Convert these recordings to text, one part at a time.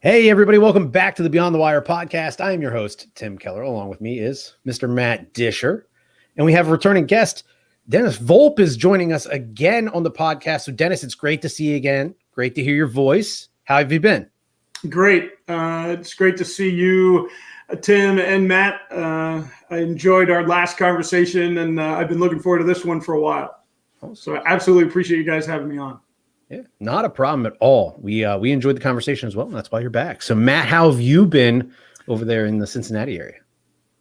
Hey, everybody. Welcome back to the Beyond the Wire podcast. I am your host, Tim Keller. Along with me is Mr. Matt Disher. And we have a returning guest. Dennis Volpe is joining us again on the podcast. So, Dennis, it's great to see you again. Great to hear your voice. How have you been? Great. It's great to see you, Tim and Matt. I enjoyed our last conversation, and I've been looking forward to this one for a while. So I absolutely appreciate you guys having me on. Yeah, not a problem at all. We enjoyed the conversation as well, and that's why you're back. So, Matt, how have you been over there in the Cincinnati area?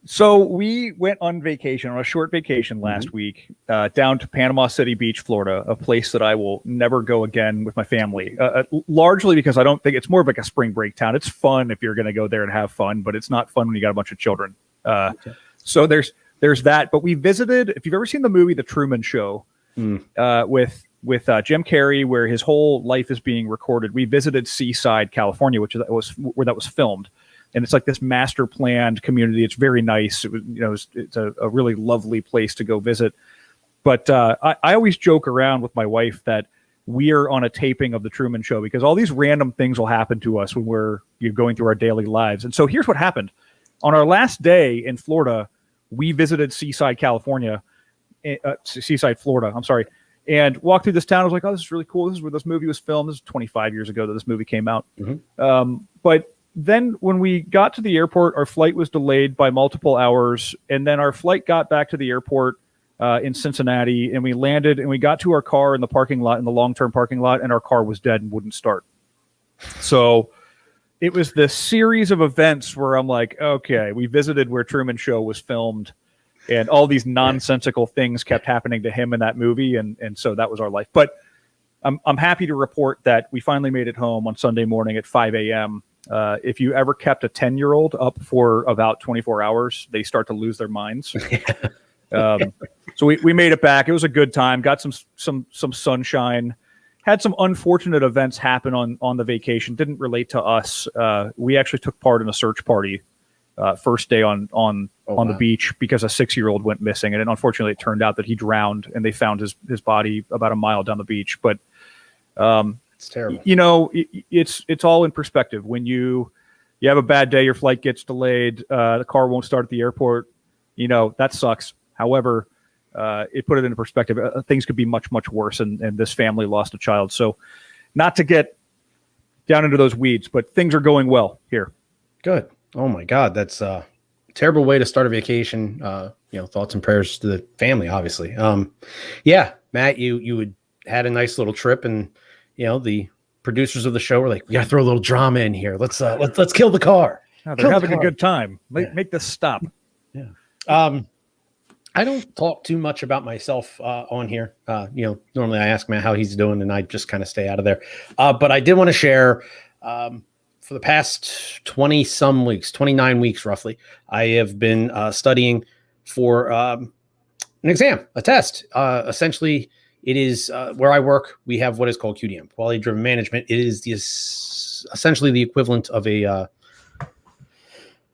So we went on vacation, on a short vacation last week, down to Panama City Beach, Florida, a place that I will never go again with my family, largely because I don't think it's more of like a spring break town. It's fun if you're going to go there and have fun, but it's not fun when you got a bunch of children. So there's that. But we visited, if you've ever seen the movie The Truman Show with Jim Carrey, where his whole life is being recorded, we visited Seaside, California, which was where that was filmed. And it's like this master planned community. It's very nice. It's a really lovely place to go visit. But I always joke around with my wife that we are on a taping of The Truman Show because all these random things will happen to us when we're going through our daily lives. And so here's what happened. On our last day in Florida, we visited Seaside, Florida, I'm sorry, and walked through this town. I was like, oh, this is really cool. This is where this movie was filmed. This is 25 years ago that this movie came out. But then when we got to the airport, our flight was delayed by multiple hours. And then our flight got back to the airport in Cincinnati, and we landed and we got to our car in the parking lot, in the long-term parking lot, and our car was dead and wouldn't start. So it was this series of events where I'm like, okay, we visited where Truman Show was filmed, and all these nonsensical things kept happening to him in that movie. And so that was our life. But I'm happy to report that we finally made it home on Sunday morning at 5 a.m. If you ever kept a 10-year-old up for about 24 hours, they start to lose their minds. So we made it back. It was a good time. Got some sunshine. Had some unfortunate events happen on the vacation. Didn't relate to us. We actually took part in a search party first day on the beach because a 6-year-old went missing, and unfortunately it turned out that he drowned, and they found his body about a mile down the beach. But it's terrible. It's all in perspective. When you have a bad day, your flight gets delayed, the car won't start at the airport, that sucks. However, it put it into perspective. Things could be much, much worse, and this family lost a child. So not to get down into those weeds, but things are going well here. Good. Oh my God. That's a terrible way to start a vacation. Thoughts and prayers to the family, obviously. Yeah, Matt, you had a nice little trip, and the producers of the show were like, we got to throw a little drama in here. Let's kill the car. Oh, they're having a good time. Make this stop. Yeah. I don't talk too much about myself on here. Normally I ask Matt how he's doing, and I just kind of stay out of there. But I did want to share for the past 29 weeks roughly, I have been studying for an exam, a test. Essentially, it is where I work. We have what is called QDM, quality driven management. It is essentially the equivalent of a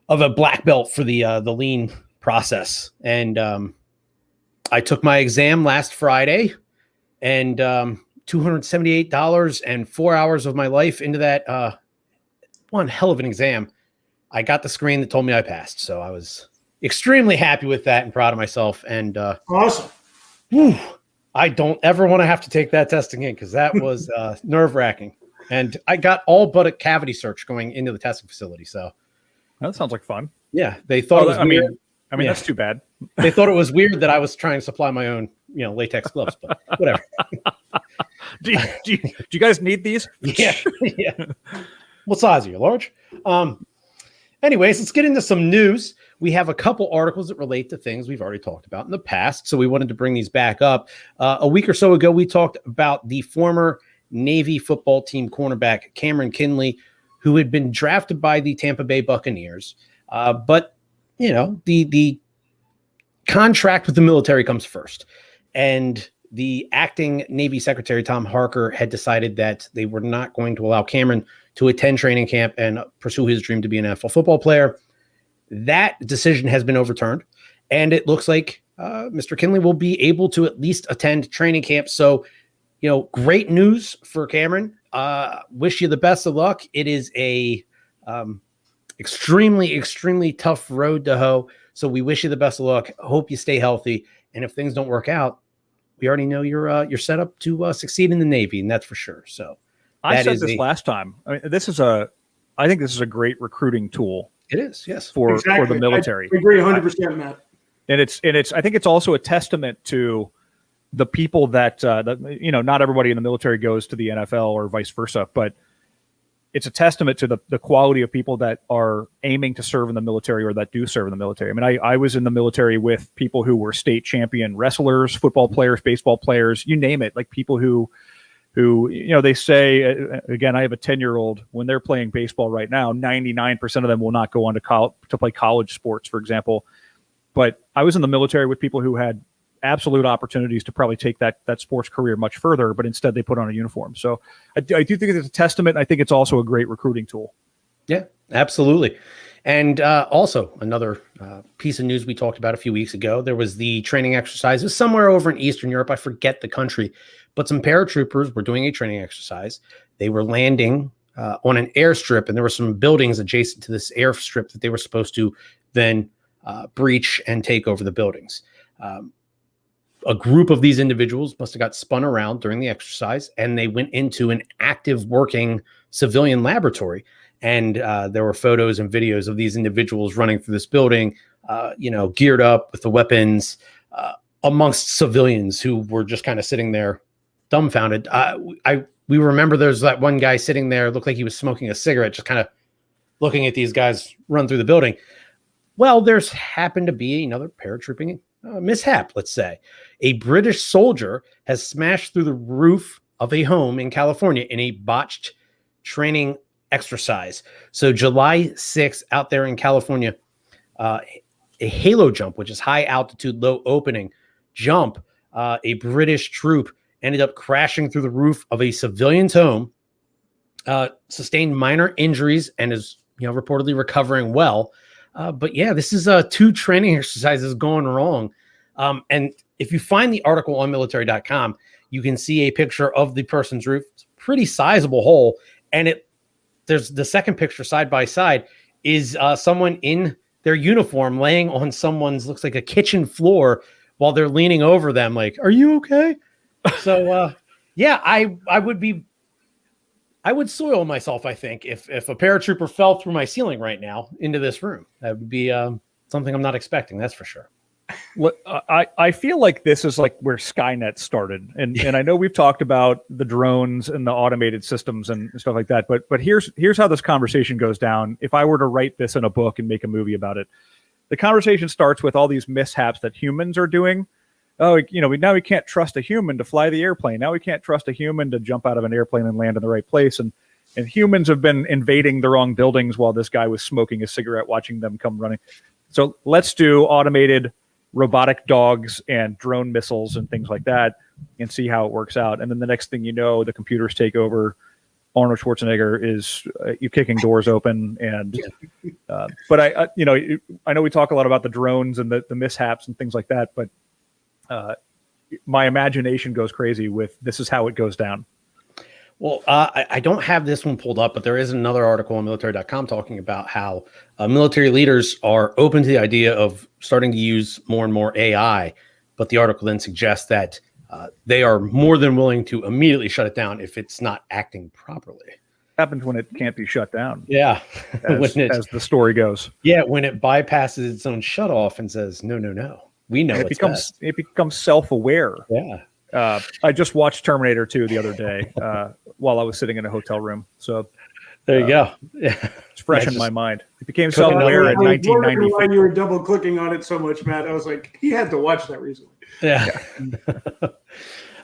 black belt for the lean process. And I took my exam last Friday, and $278 and 4 hours of my life into that one hell of an exam. I got the screen that told me I passed, so I was extremely happy with that and proud of myself. And Awesome. I don't ever want to have to take that test again, because that was nerve-wracking. And I got all but a cavity search going into the testing facility. So that sounds like fun. Yeah, they thought it was weird. I mean, that's too bad. They thought it was weird that I was trying to supply my own, latex gloves, but whatever. do you guys need these? Yeah. What size are you? Large? Anyways, let's get into some news. We have a couple articles that relate to things we've already talked about in the past, so we wanted to bring these back up. A week or so ago, we talked about the former Navy football team cornerback Cameron Kinley, who had been drafted by the Tampa Bay Buccaneers. But, the contract with the military comes first. And the acting Navy Secretary, Tom Harker, had decided that they were not going to allow Cameron to attend training camp and pursue his dream to be an NFL football player. That decision has been overturned, and it looks like Mr. Kinley will be able to at least attend training camp. So, great news for Cameron. Wish you the best of luck. It is a Extremely, extremely tough road to hoe. So we wish you the best of luck. Hope you stay healthy. And if things don't work out, we already know you're set up to succeed in the Navy, and that's for sure. So I said this last time. I mean, I think this is a great recruiting tool. It is, yes, for the military. I agree 100%, Matt. And it's I think it's also a testament to the people that not everybody in the military goes to the NFL or vice versa, but it's a testament to the quality of people that are aiming to serve in the military or that do serve in the military. I mean, I was in the military with people who were state champion wrestlers, football players, baseball players, you name it, like people who they say, again, I have a 10-year-old, when they're playing baseball right now, 99% of them will not go on to play college sports, for example. But I was in the military with people who had absolute opportunities to probably take that sports career much further, but instead they put on a uniform. So I do think it's a testament. I think it's also a great recruiting tool. Yeah, absolutely. And also another piece of news we talked about a few weeks ago, there was the training exercises somewhere over in Eastern Europe. I forget the country, but some paratroopers were doing a training exercise. They were landing on an airstrip, and there were some buildings adjacent to this airstrip that they were supposed to then breach and take over the buildings. A group of these individuals must have got spun around during the exercise, and they went into an active working civilian laboratory. And there were photos and videos of these individuals running through this building, geared up with the weapons, amongst civilians who were just kind of sitting there dumbfounded. We remember there's that one guy sitting there, looked like he was smoking a cigarette, just kind of looking at these guys run through the building. Well, there's happened to be another paratrooping mishap, let's say. A British soldier has smashed through the roof of a home in California in a botched training exercise. So July 6th, out there in California, a halo jump, which is high altitude, low opening jump, a British troop ended up crashing through the roof of a civilian's home, sustained minor injuries, and is reportedly recovering well. But yeah, this is 2 training exercises going wrong. And if you find the article on military.com, you can see a picture of the person's roof. It's a pretty sizable hole. And there's the second picture side by side is someone in their uniform laying on someone's, looks like a kitchen floor while they're leaning over them. Like, are you okay? So yeah, I would soil myself, I think, if a paratrooper fell through my ceiling right now into this room. That would be something I'm not expecting, that's for sure. I feel like this is like where Skynet started. And I know we've talked about the drones and the automated systems and stuff like that. But here's how this conversation goes down. If I were to write this in a book and make a movie about it, the conversation starts with all these mishaps that humans are doing. Oh, now we can't trust a human to fly the airplane. Now we can't trust a human to jump out of an airplane and land in the right place. And humans have been invading the wrong buildings while this guy was smoking a cigarette, watching them come running. So let's do automated robotic dogs and drone missiles and things like that and see how it works out. And then the next thing you know, the computers take over. Arnold Schwarzenegger is you kicking doors open. And but I know we talk a lot about the drones and the mishaps and things like that, but my imagination goes crazy with this is how it goes down. Well, I don't have this one pulled up, but there is another article on military.com talking about how military leaders are open to the idea of starting to use more and more AI. But the article then suggests that they are more than willing to immediately shut it down if it's not acting properly. Happens when it can't be shut down. Yeah. As the story goes. Yeah. When it bypasses its own shut off and says, no. We know it becomes self-aware. Yeah. I just watched Terminator 2 the other day while I was sitting in a hotel room. So there you go. Yeah. It's fresh in my mind. It became self-aware in 1990. Why you were double clicking on it so much, Matt? I was like, he had to watch that recently. Yeah.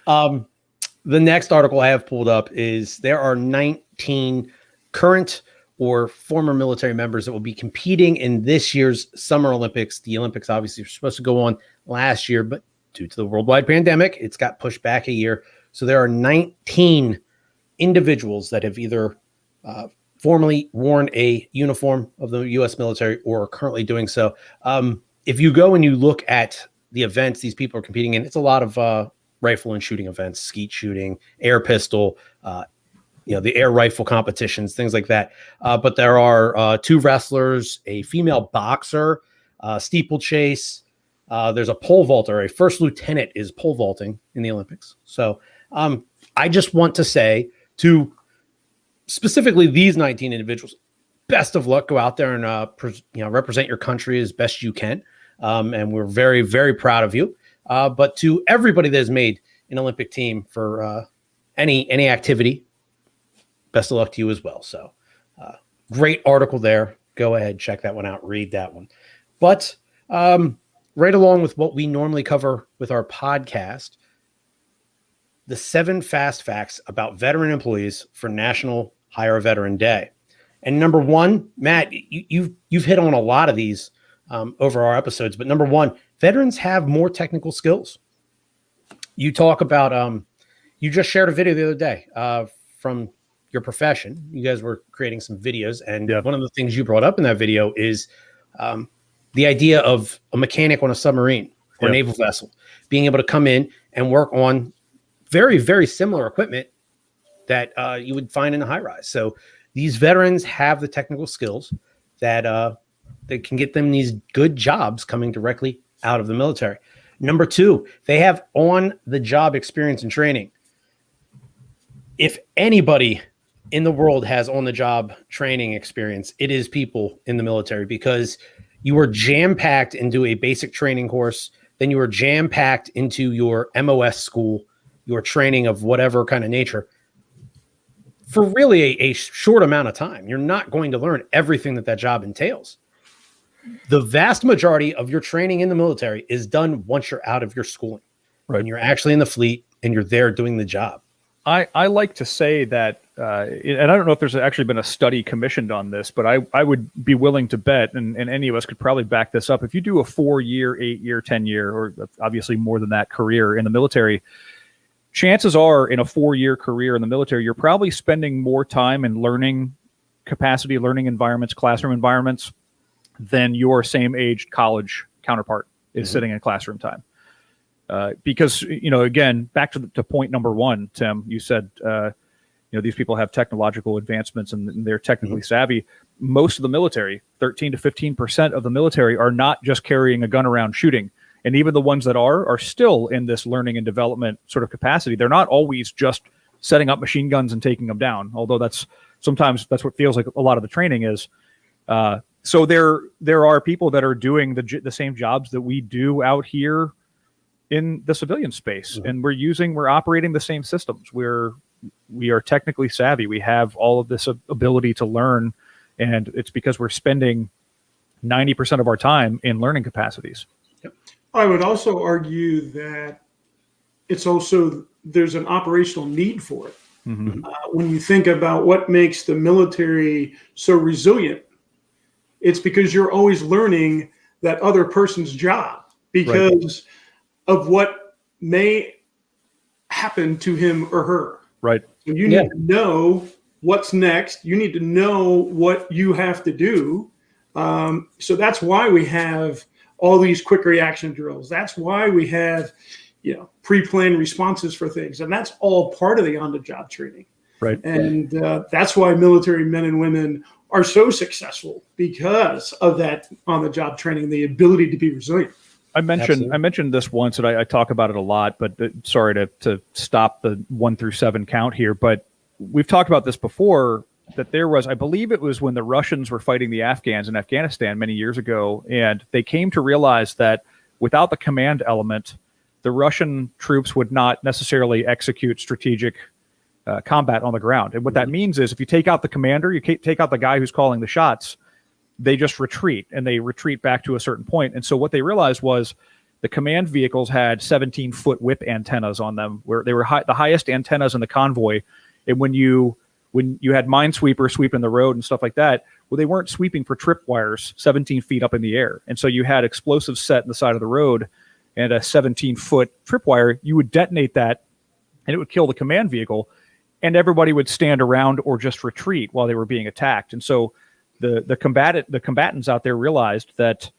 The next article I have pulled up is there are 19 current or former military members that will be competing in this year's Summer Olympics. The Olympics obviously were supposed to go on last year, but due to the worldwide pandemic, it's got pushed back a year. So there are 19 individuals that have either formerly worn a uniform of the U.S. military or are currently doing so. If you go and you look at the events these people are competing in, it's a lot of rifle and shooting events, skeet shooting, air pistol, the air rifle competitions, things like that. But there are 2 wrestlers, a female boxer, steeplechase. There's a pole vaulter. A first lieutenant is pole vaulting in the Olympics. So I just want to say to specifically these 19 individuals, best of luck. Go out there and represent your country as best you can. And we're very, very proud of you. But to everybody that has made an Olympic team for any activity, best of luck to you as well. So great article there. Go ahead, check that one out, read that one. But right along with what we normally cover with our podcast, the 7 fast facts about veteran employees for National Hire a Veteran Day. And number 1, Matt, you've hit on a lot of these over our episodes, but number 1, veterans have more technical skills. You talk about, you just shared a video the other day from your profession. You guys were creating some videos, and one of the things you brought up in that video is the idea of a mechanic on a submarine or naval vessel being able to come in and work on very, very similar equipment that you would find in a high rise. So these veterans have the technical skills that can get them these good jobs coming directly out of the military. Number 2, they have on-the-job experience and training. If anybody in the world has on-the-job training experience, it is people in the military, because you are jam-packed into a basic training course, then you are jam-packed into your MOS school, your training of whatever kind of nature, for really a short amount of time. You're not going to learn everything that job entails. The vast majority of your training in the military is done once you're out of your schooling, right? And you're actually in the fleet and you're there doing the job. I like to say that, and I don't know if there's actually been a study commissioned on this, but I would be willing to bet, and any of us could probably back this up, if you do a 4-year, 8-year, 10-year, or obviously more than that career in the military, chances are in a 4-year career in the military, you're probably spending more time in learning capacity, learning environments, classroom environments, than your same-aged college counterpart is sitting in classroom time. Because, again, back to point number 1, Tim, you said, these people have technological advancements and they're technically savvy. Most of the military, 13 to 15% of the military, are not just carrying a gun around shooting. And even the ones that are still in this learning and development sort of capacity. They're not always just setting up machine guns and taking them down, although sometimes that's what feels like a lot of the training is. So there are people that are doing the same jobs that we do out here in the civilian space, and we're operating the same systems. We are technically savvy. We have all of this ability to learn, and it's because we're spending 90% of our time in learning capacities. Yep. I would also argue that there's an operational need for it. When you think about what makes the military so resilient, it's because you're always learning that other person's job because of what may happen to him or her. Right. So you need to know what's next. You need to know what you have to do. So that's why we have all these quick reaction drills. That's why we have, pre-planned responses for things. And that's all part of the on-the-job training. Right. And that's why military men and women are so successful, because of that on-the-job training, the ability to be resilient. I mentioned this once, and I talk about it a lot, but sorry to stop the 1 through 7 count here, but we've talked about this before, that there was, I believe it was when the Russians were fighting the Afghans in Afghanistan many years ago, and they came to realize that without the command element, the Russian troops would not necessarily execute strategic combat on the ground. And what that means is if you take out the commander, you take out the guy who's calling the shots, they just retreat, and they retreat back to a certain point. And so what they realized was the command vehicles had 17-foot whip antennas on them, where they were the highest antennas in the convoy. And when you had minesweepers sweeping the road and stuff like that, well, they weren't sweeping for tripwires 17 feet up in the air. And so you had explosives set in the side of the road and a 17-foot tripwire. You would detonate that, and it would kill the command vehicle, and everybody would stand around or just retreat while they were being attacked. And so the combatants out there realized that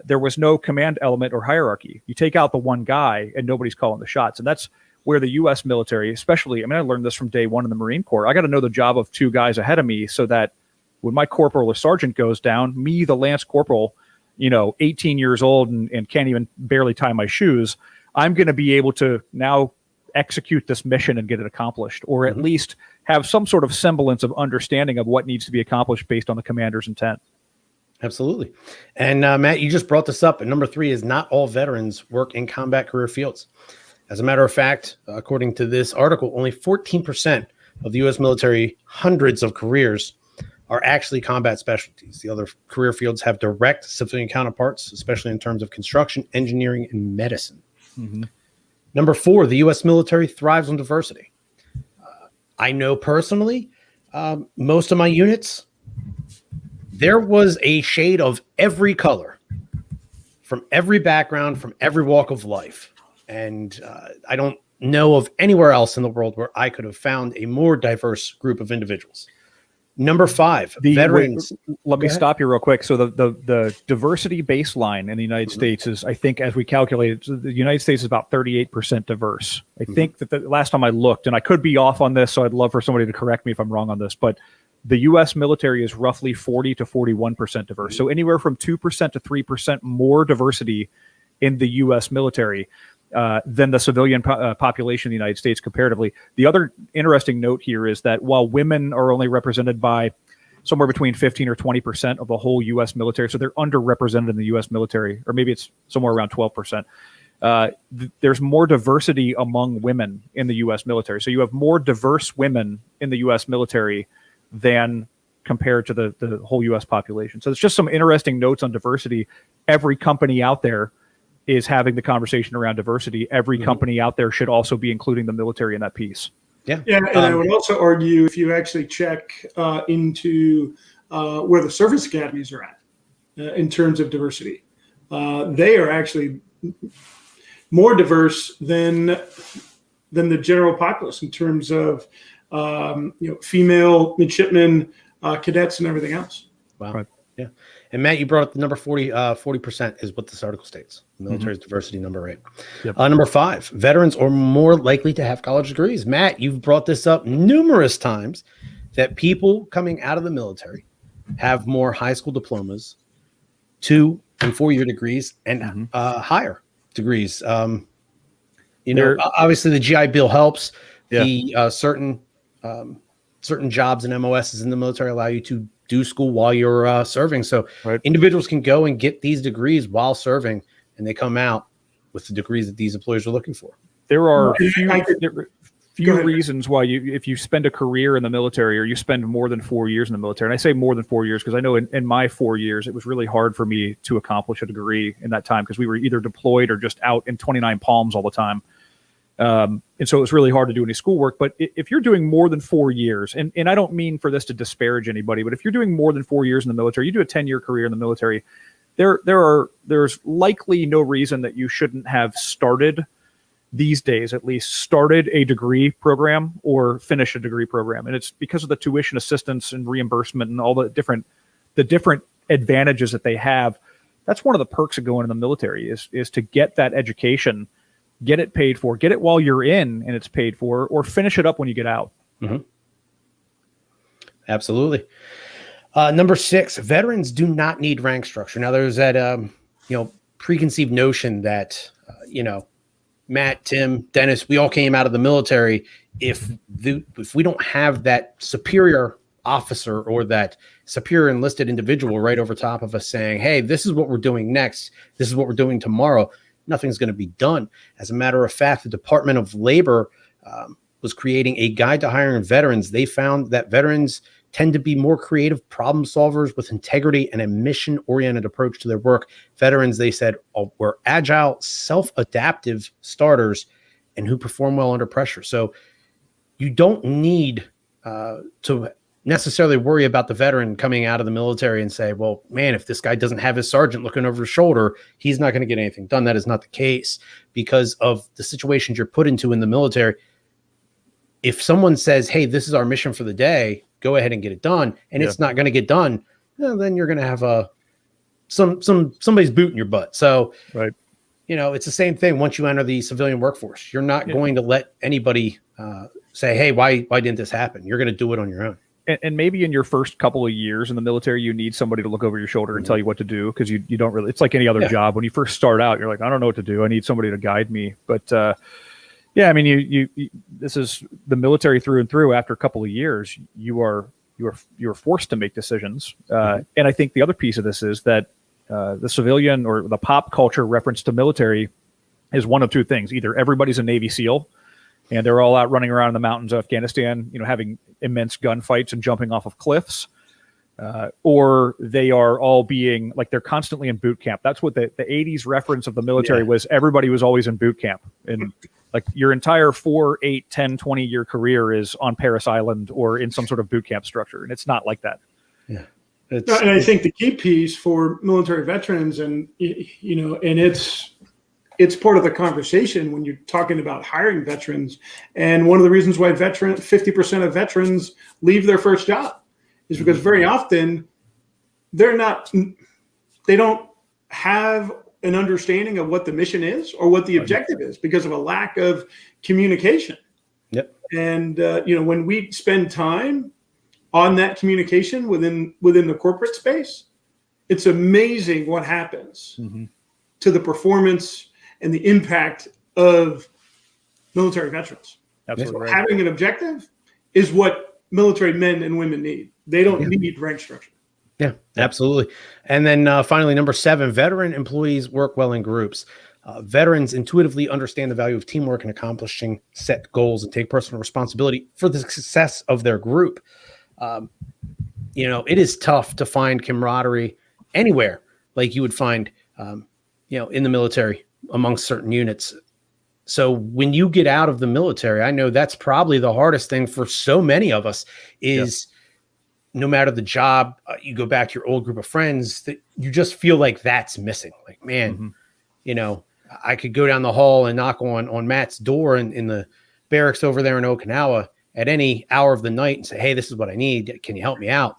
there was no command element or hierarchy. You take out the one guy and nobody's calling the shots. And that's where the U.S. military, especially, I mean, I learned this from day one in the Marine Corps. I got to know the job of two guys ahead of me so that when my corporal or sergeant goes down, me, the lance corporal, 18 years old and can't even barely tie my shoes, I'm going to be able to now execute this mission and get it accomplished, or at least have some sort of semblance of understanding of what needs to be accomplished based on the commander's intent. Absolutely. And Matt, you just brought this up. And number 3 is not all veterans work in combat career fields. As a matter of fact, according to this article, only 14% of the U.S. military, hundreds of careers, are actually combat specialties. The other career fields have direct civilian counterparts, especially in terms of construction, engineering, and medicine. Number 4, the U.S. military thrives on diversity. I know personally, most of my units, there was a shade of every color, from every background, from every walk of life. And I don't know of anywhere else in the world where I could have found a more diverse group of individuals. Number 5, veterans. Let me stop you real quick. So the diversity baseline in the United States is, I think, as we calculated, the United States is about 38% diverse. I think that the last time I looked, and I could be off on this, so I'd love for somebody to correct me if I'm wrong on this, but the U.S. military is roughly 40 to 41% diverse. So anywhere from 2% to 3% more diversity in the U.S. military than the civilian population in the United States comparatively. The other interesting note here is that while women are only represented by somewhere between 15 or 20% of the whole U.S. military, so they're underrepresented in the U.S. military, or maybe it's somewhere around 12%. There's more diversity among women in the U.S. military. So you have more diverse women in the U.S. military than compared to the whole U.S. population. So it's just some interesting notes on diversity. Every company out there is having the conversation around diversity. Every company out there should also be including the military in that piece. Yeah, and I would also argue, if you actually check into where the service academies are at in terms of diversity, they are actually more diverse than the general populace in terms of female midshipmen, cadets, and everything else. Wow. Right. Yeah. And Matt, you brought up the number 40% is what this article states. The military's diversity, number 8. Yep. Number 5, veterans are more likely to have college degrees. Matt, you've brought this up numerous times that people coming out of the military have more high school diplomas, 2 and 4-year degrees, and higher degrees. Obviously the GI Bill helps. Yeah. The certain jobs and MOSs in the military allow you to do school while you're serving. So individuals can go and get these degrees while serving, and they come out with the degrees that these employers are looking for. There are few reasons why if you spend a career in the military, or you spend more than 4 years in the military, and I say more than 4 years because I know in my 4 years, it was really hard for me to accomplish a degree in that time because we were either deployed or just out in 29 Palms all the time. And so it was really hard to do any schoolwork. But if you're doing more than 4 years, and I don't mean for this to disparage anybody, but if you're doing more than 4 years in the military, you do a 10-year career in the military, there's likely no reason that you shouldn't have started, these days at least, started a degree program or finished a degree program. And it's because of the tuition assistance and reimbursement and all the different advantages that they have. That's one of the perks of going in the military is to get that education, get it paid for, get it while you're in and it's paid for, or finish it up when you get out. Absolutely. Number 6, veterans do not need rank structure. Now there's that, preconceived notion that, Matt, Tim, Dennis, we all came out of the military. If we don't have that superior officer or that superior enlisted individual right over top of us saying, hey, this is what we're doing next, this is what we're doing tomorrow, nothing's going to be done. As a matter of fact, the Department of Labor was creating a guide to hiring veterans. They found that veterans tend to be more creative problem solvers with integrity and a mission-oriented approach to their work. Veterans, they said, were agile, self-adaptive starters and who perform well under pressure. So you don't need to necessarily worry about the veteran coming out of the military and say, well, man, if this guy doesn't have his sergeant looking over his shoulder, he's not going to get anything done. That is not the case because of the situations you're put into in the military. If someone says, hey, this is our mission for the day, go ahead and get it done, and it's not going to get done, then you're going to have somebody's boot in your butt. So, it's the same thing. Once you enter the civilian workforce, you're not going to let anybody say, hey, why didn't this happen? You're going to do it on your own. And maybe in your first couple of years in the military, you need somebody to look over your shoulder and tell you what to do, because you don't really, it's like any other job. When you first start out, you're like, I don't know what to do. I need somebody to guide me. But I mean, you this is the military through and through. After a couple of years, you're forced to make decisions. And I think the other piece of this is that the civilian or the pop culture reference to military is one of two things. Either everybody's a Navy SEAL and they're all out running around in the mountains of Afghanistan, having immense gunfights and jumping off of cliffs, or they are all being like, they're constantly in boot camp. That's what the 80s reference of the military was. Everybody was always in boot camp. And like your entire 4, 8, 10, 20-year career is on Paris Island or in some sort of boot camp structure. And it's not like that. Yeah. And I think the key piece for military veterans, and it's part of the conversation when you're talking about hiring veterans. And one of the reasons why 50% of veterans leave their first job is because very often they don't have an understanding of what the mission is or what the objective is because of a lack of communication. Yep. And when we spend time on that communication within the corporate space, it's amazing what happens to the performance and the impact of military veterans. Absolutely. So having an objective is what military men and women need. They don't need rank structure. Yeah, absolutely. And then finally, number 7, veteran employees work well in groups. Veterans intuitively understand the value of teamwork and accomplishing set goals and take personal responsibility for the success of their group. It is tough to find camaraderie anywhere like you would find, in the military amongst certain units. So when you get out of the military, I know that's probably the hardest thing for so many of us is no matter the job, you go back to your old group of friends that you just feel like that's missing. Like, man, I could go down the hall and knock on Matt's door in the barracks over there in Okinawa at any hour of the night and say, hey, this is what I need. Can you help me out?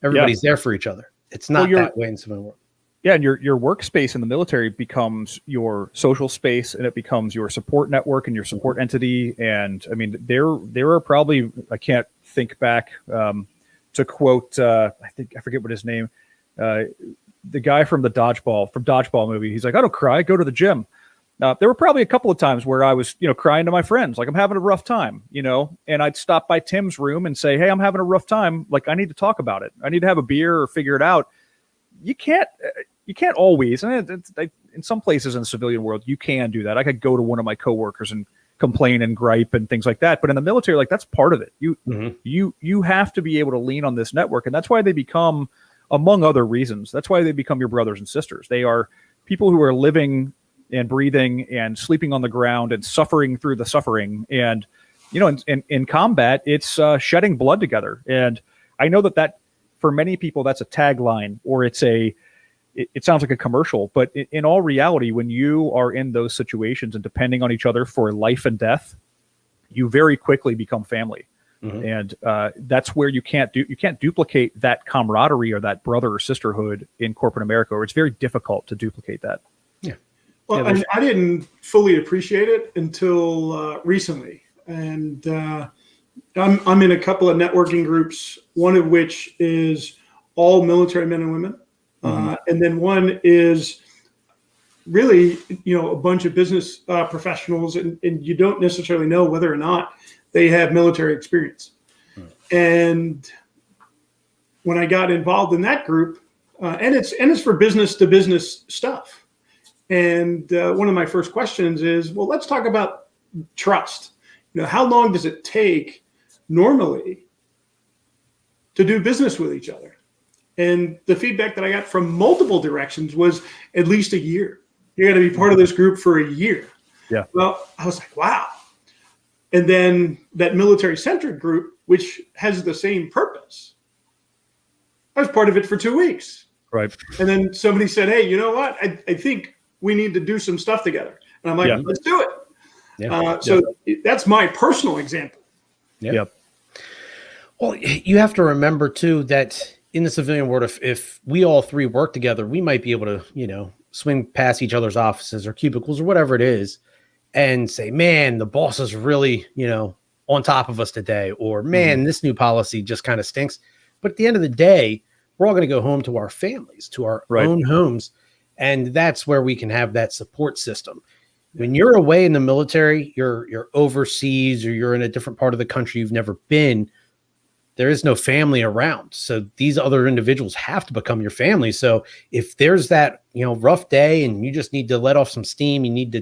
Everybody's there for each other. It's not that way in civilian world. Yeah, and your workspace in the military becomes your social space, and it becomes your support network and your support entity. And I mean, there are probably, I can't think back to quote, I forget what his name, the guy from Dodgeball movie. He's like, I don't cry, go to the gym. There were probably a couple of times where I was, crying to my friends, like I'm having a rough time, and I'd stop by Tim's room and say, hey, I'm having a rough time. Like I need to talk about it. I need to have a beer or figure it out. You can't always, and in some places in the civilian world, you can do that. I could go to one of my coworkers and complain and gripe and things like that. But in the military, like that's part of it. You have to be able to lean on this network. And that's why they become, among other reasons, that's why they become your brothers and sisters. They are people who are living and breathing and sleeping on the ground and suffering through the suffering. And, in combat, it's shedding blood together. And I know that for many people, that's a tagline, or it sounds like a commercial, but in all reality, when you are in those situations and depending on each other for life and death, you very quickly become family. And that's where you can't duplicate that camaraderie or that brother or sisterhood in corporate America, or it's very difficult to duplicate that. Yeah. Well, I didn't fully appreciate it until recently. And I'm in a couple of networking groups, one of which is all military men and women. And then one is really, a bunch of business professionals, and you don't necessarily know whether or not they have military experience. And when I got involved in that group, and it's for business to business stuff. And one of my first questions is, well, let's talk about trust. How long does it take normally to do business with each other? And the feedback that I got from multiple directions was at least a year. You got to be part of this group for a year. Yeah. Well, I was like, wow. And then that military-centric group, which has the same purpose, I was part of it for 2 weeks. Right. And then somebody said, hey, you know what? I think we need to do some stuff together. And I'm like, let's do it. So that's my personal example. Yep. Well, you have to remember, too, that in the civilian world, if we all three work together, we might be able to, swing past each other's offices or cubicles or whatever it is and say, man, the boss is really, on top of us today, or man, this new policy just kind of stinks. But at the end of the day, we're all going to go home to our families, to our own homes. And that's where we can have that support system. When you're away in the military, you're overseas, or you're in a different part of the country you've never been, there is no family around. So these other individuals have to become your family. So if there's that, rough day and you just need to let off some steam, you need to,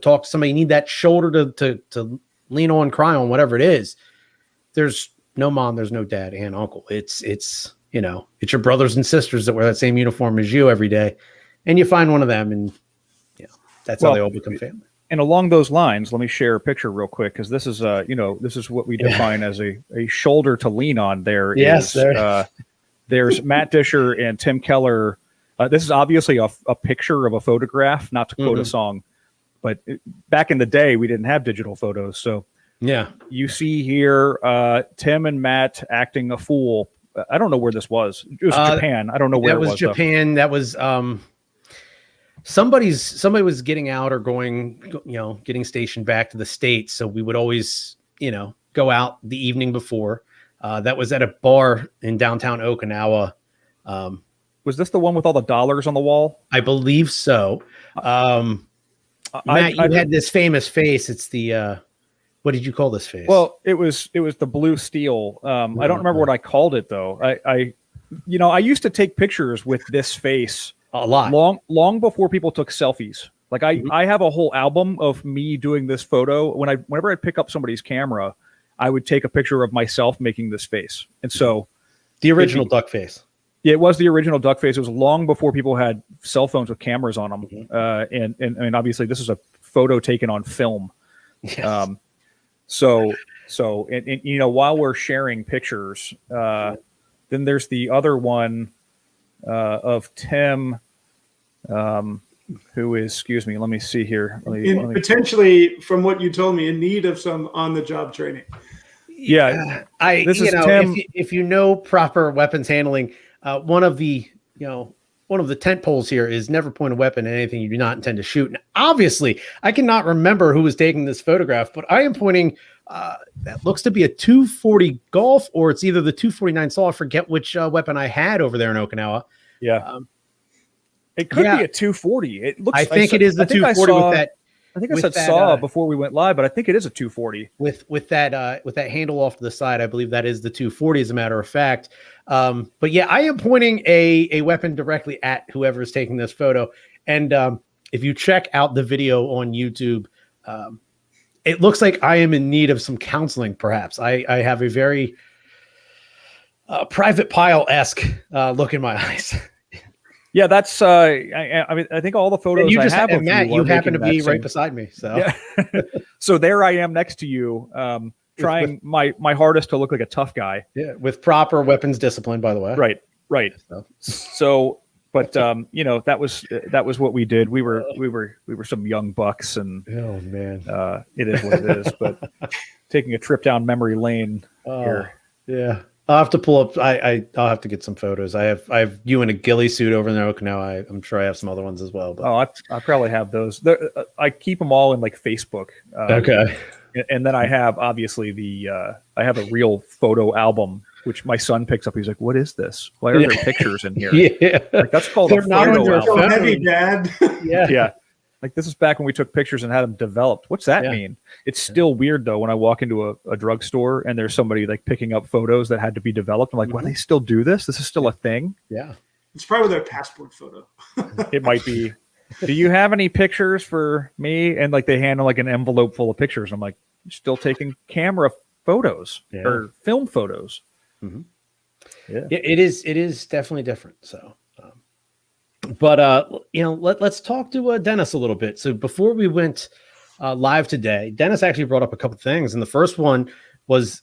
talk to somebody, you need that shoulder to lean on, cry on, whatever it is. There's no mom, there's no dad, aunt, uncle. It's your brothers and sisters that wear that same uniform as you every day. And you find one of them, and that's how they all become family. And along those lines, let me share a picture real quick, because this is this is what we define as a shoulder to lean on. There's Matt Disher and Tim Keller. This is obviously a picture of a photograph, not to quote a song, but back in the day we didn't have digital photos. So you see here Tim and Matt acting a fool. I don't know where this was. It was Japan. I don't know where it was. That was Japan. That was somebody was getting out or going, getting stationed back to the States. So we would always, go out the evening before. That was at a bar in downtown Okinawa. Was this the one with all the dollars on the wall? I believe so. Matt, you had this famous face. It's the what did you call this face? Well, it was the blue steel. I don't remember what I called it though. I used to take pictures with this face a lot, long before people took selfies. Like I have a whole album of me doing this photo. Whenever I'd pick up somebody's camera, I would take a picture of myself making this face. And so the original duck face. Yeah, it was the original duck face. It was long before people had cell phones with cameras on them. And I mean, obviously this is a photo taken on film. Yes. So while we're sharing pictures, then there's the other one of Tim, who is, excuse me, let me see here. Let me potentially, from what you told me, in need of some on-the-job training. Yeah, this is Tim. If you know proper weapons handling, one of the tent poles here is never point a weapon at anything you do not intend to shoot. And obviously, I cannot remember who was taking this photograph, but I am pointing. That looks to be a 240 Golf, or it's either the 249 Saw. I forget which weapon I had over there in Okinawa. Yeah, it could be a 240. It looks. I think it is the 240 with that. I think I said Saw before we went live, but I think it is a 240 with that handle off to the side. I believe that is the 240, as a matter of fact. But yeah, I am pointing a weapon directly at whoever is taking this photo. And if you check out the video on YouTube, it looks like I am in need of some counseling. Perhaps I have a very Private Pile-esque look in my eyes. Yeah, that's. I mean, I think all the photos I have of Matt, you happen to be right beside me. So, yeah. So there I am next to you, trying my hardest to look like a tough guy. Yeah, with proper weapons discipline, by the way. Right. So, but that was what we did. We were some young bucks, and oh man, it is what it is. But taking a trip down memory lane here. Yeah. I'll have to pull up. I'll have to get some photos. I have you in a ghillie suit over in Okinawa. I'm sure I have some other ones as well. But. I probably have those. I keep them all in like Facebook. Okay. And then I have obviously I have a real photo album, which my son picks up. He's like, "What is this? Why are there pictures in here?" Yeah. Like, that's called a photo album. So heavy, Dad. Yeah. Like, this is back when we took pictures and had them developed. What's that mean? It's still weird though when I walk into a drugstore and there's somebody like picking up photos that had to be developed. I'm like, why do they still do this? This is still a thing. Yeah. It's probably their passport photo. It might be. Do you have any pictures for me? And like, they hand like an envelope full of pictures. I'm like, you're still taking camera photos or film photos. Mm-hmm. Yeah. It is definitely different. So. But let's talk to Dennis a little bit. So before we went live today, Dennis actually brought up a couple things, and the first one was,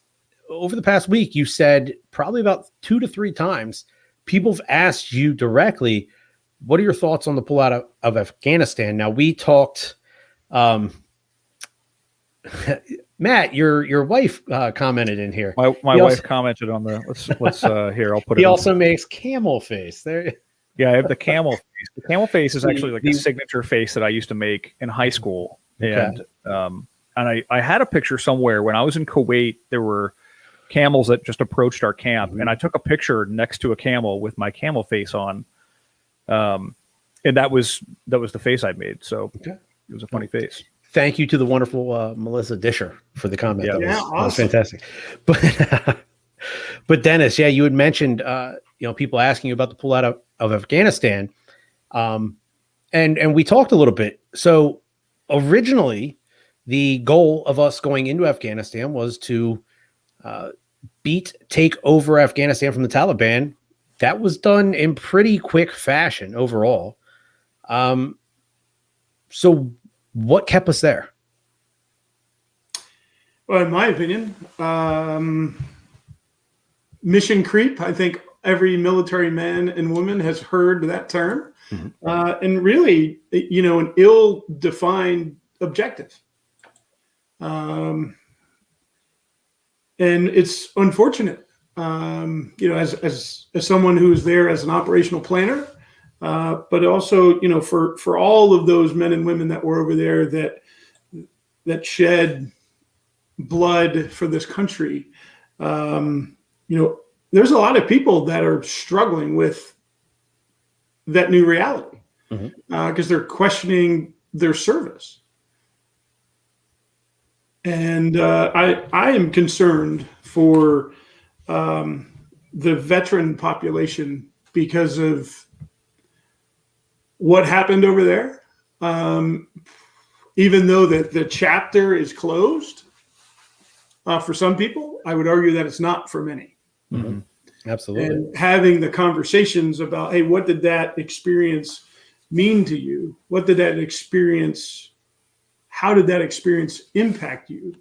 over the past week, you said probably about 2 to 3 times people have asked you directly, what are your thoughts on the pullout of Afghanistan? Now, we talked. Matt, your wife commented in here. My wife commented on the. Let's here. I'll put it. He also makes camel face there. Yeah, I have the camel face. The camel face is actually like a signature face that I used to make in high school. And I had a picture somewhere when I was in Kuwait. There were camels that just approached our camp, and I took a picture next to a camel with my camel face on. And that was the face I made. So it was a funny face. Thank you to the wonderful Melissa Disher for the comment. Yeah, that was fantastic. But Dennis, you had mentioned people asking you about the pullout of Afghanistan, and we talked a little bit. So originally, the goal of us going into Afghanistan was to take over Afghanistan from the Taliban. That was done in pretty quick fashion overall. So what kept us there? Well, in my opinion, mission creep. I think every military man and woman has heard that term, and really, an ill-defined objective. And it's unfortunate, as someone who's there as an operational planner, but also, for all of those men and women that were over there that shed blood for this country. There's a lot of people that are struggling with that new reality because they're questioning their service. And I am concerned for the veteran population because of what happened over there. Even though the chapter is closed for some people, I would argue that it's not for many. Absolutely. And having the conversations about, hey, what did that experience mean to you? What did that experience, how did that experience impact you?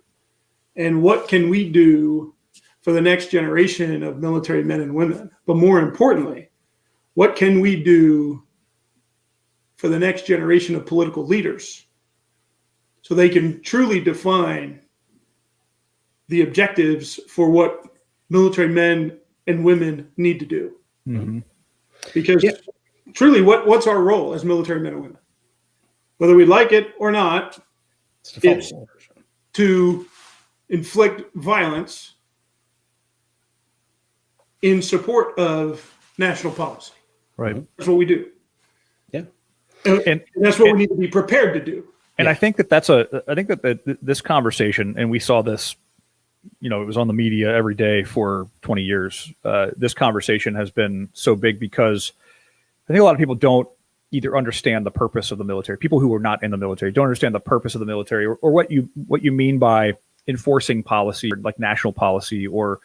And what can we do for the next generation of military men and women? But more importantly, what can we do for the next generation of political leaders so they can truly define the objectives for what military men and women need to do? Because truly, what's our role as military men and women? Whether we like it or not, it's to inflict violence in support of national policy. Right. That's what we do. Yeah. And that's what we need to be prepared to do. And I think that this conversation, and we saw this, it was on the media every day for 20 years. This conversation has been so big because I think a lot of people don't either understand the purpose of the military. People who are not in the military don't understand the purpose of the military, or what you mean by enforcing policy, like national policy, or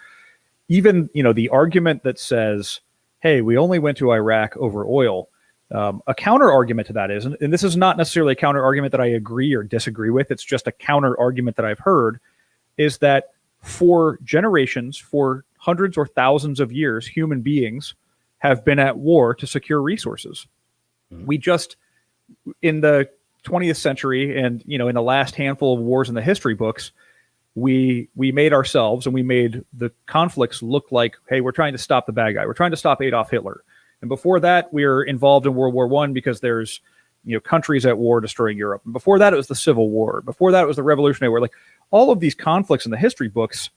even, the argument that says, hey, we only went to Iraq over oil. A counter argument to that is, and this is not necessarily a counter argument that I agree or disagree with, it's just a counter argument that I've heard, is that for generations, for hundreds or thousands of years, human beings have been at war to secure resources. We just, in the 20th century and, in the last handful of wars in the history books, we made ourselves and we made the conflicts look like, hey, we're trying to stop the bad guy. We're trying to stop Adolf Hitler. And before that, we were involved in World War I because there's, countries at war destroying Europe. And before that, it was the Civil War. Before that, it was the Revolutionary War. Like, all of these conflicts in the history books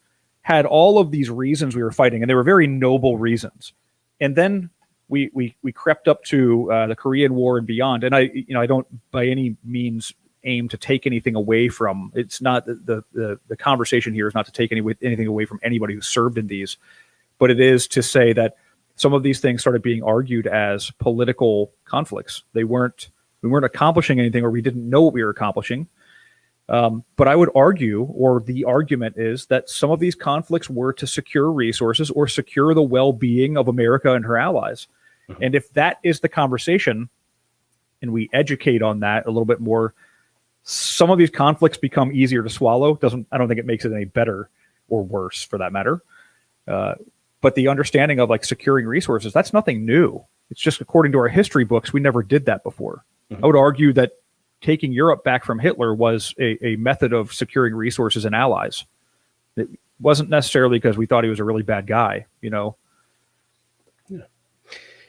had all of these reasons we were fighting, and they were very noble reasons. And then we crept up to the Korean War and beyond. And I don't by any means aim to take anything away from. It's not the conversation here is not to take anything away from anybody who served in these, but it is to say that some of these things started being argued as political conflicts. We weren't accomplishing anything, or we didn't know what we were accomplishing. But I would argue, or the argument is, that some of these conflicts were to secure resources or secure the well-being of America and her allies. And if that is the conversation, and we educate on that a little bit more, some of these conflicts become easier to swallow. I don't think it makes it any better or worse, for that matter. But the understanding of, like, securing resources, that's nothing new. It's just, according to our history books, we never did that before. I would argue that taking Europe back from Hitler was a method of securing resources and allies. It wasn't necessarily because we thought he was a really bad guy,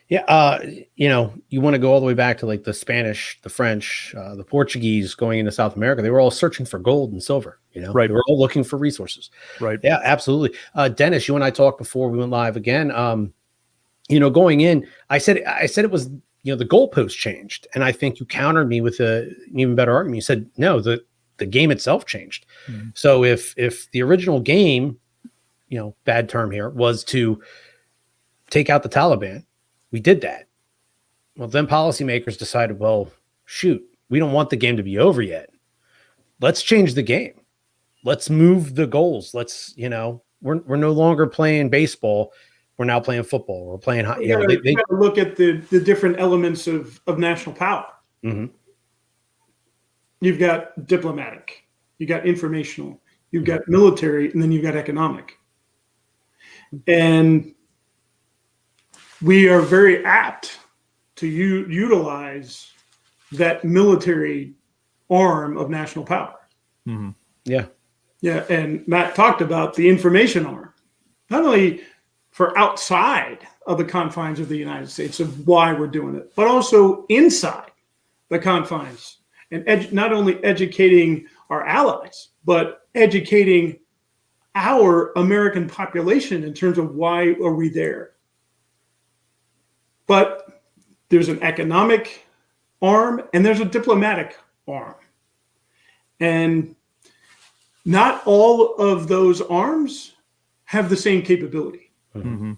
Yeah, you want to go all the way back to like the Spanish, the French, the Portuguese going into South America. They were all searching for gold and silver. Right. They were all looking for resources. Right. Yeah, absolutely. Dennis, you and I talked before we went live again. Going in, I said it was the goalpost changed, and I think you countered me with an even better argument. You said no, the game itself changed. Mm-hmm. So if the original game, bad term here, was to take out the Taliban. We did that. Well, then policymakers decided, well, shoot, we don't want the game to be over yet. Let's change the game. Let's move the goals. We're no longer playing baseball. We're now playing football. We're playing hockey. You got to look at the different elements of national power. Mm-hmm. You've got diplomatic, you've got informational, you've got military, and then you've got economic. And we are very apt to utilize that military arm of national power. Mm-hmm. Yeah. Yeah. And Matt talked about the information arm, not only for outside of the confines of the United States of why we're doing it, but also inside the confines and not only educating our allies, but educating our American population in terms of why are we there. But there's an economic arm and there's a diplomatic arm. And not all of those arms have the same capability. Mm-hmm.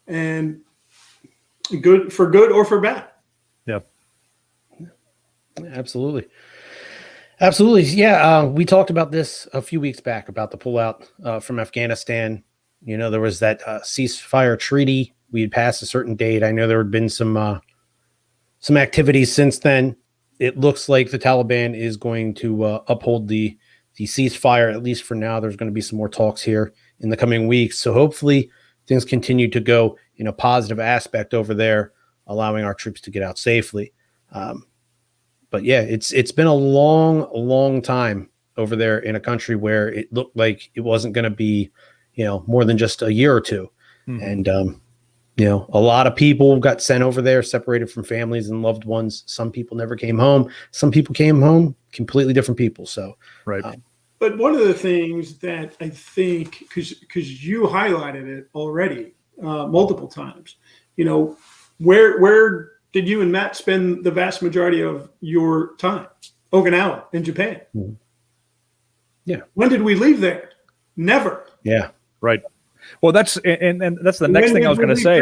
And good or for bad. Yeah. Absolutely. Absolutely. Yeah. We talked about this a few weeks back about the pullout from Afghanistan. There was that ceasefire treaty. We had passed a certain date. I know there had been some activities since then. It looks like the Taliban is going to uphold the ceasefire, at least for now. There's going to be some more talks here in the coming weeks. So hopefully things continue to go in a positive aspect over there, allowing our troops to get out safely. But yeah, it's been a long time over there in a country where it looked like it wasn't going to be, more than just a year or two. Mm-hmm. And, a lot of people got sent over there, separated from families and loved ones. Some people never came home. Some people came home, completely different people. So, right. But one of the things that I think, because you highlighted it already multiple times, where did you and Matt spend the vast majority of your time? Okinawa in Japan. Mm-hmm. Yeah. When did we leave there? Never. Yeah. Right. Well, that's that's the next thing I was going to say.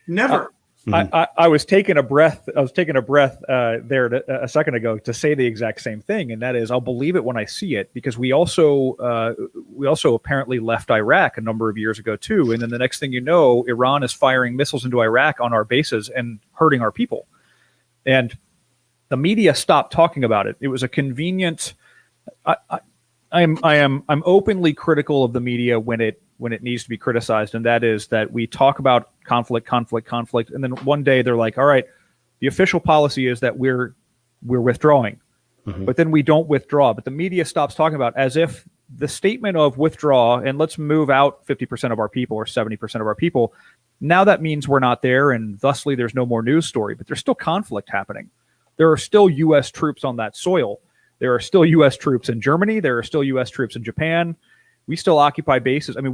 Never. I was taking a breath. I was taking a breath there a second ago to say the exact same thing, and that is, I'll believe it when I see it, because we also apparently left Iraq a number of years ago too, and then the next thing you know, Iran is firing missiles into Iraq on our bases and hurting our people, and the media stopped talking about it. It was a convenient. I'm openly critical of the media when it needs to be criticized, and that is that we talk about conflict, and then one day they're like, all right, the official policy is that we're withdrawing, but then we don't withdraw. But the media stops talking about, as if the statement of withdraw and let's move out 50% of our people or 70% of our people, now that means we're not there, and thusly there's no more news story. But there's still conflict happening. There are still U.S. troops on that soil. There are still U.S. troops in Germany. There are still U.S. troops in Japan. We still occupy bases. I mean,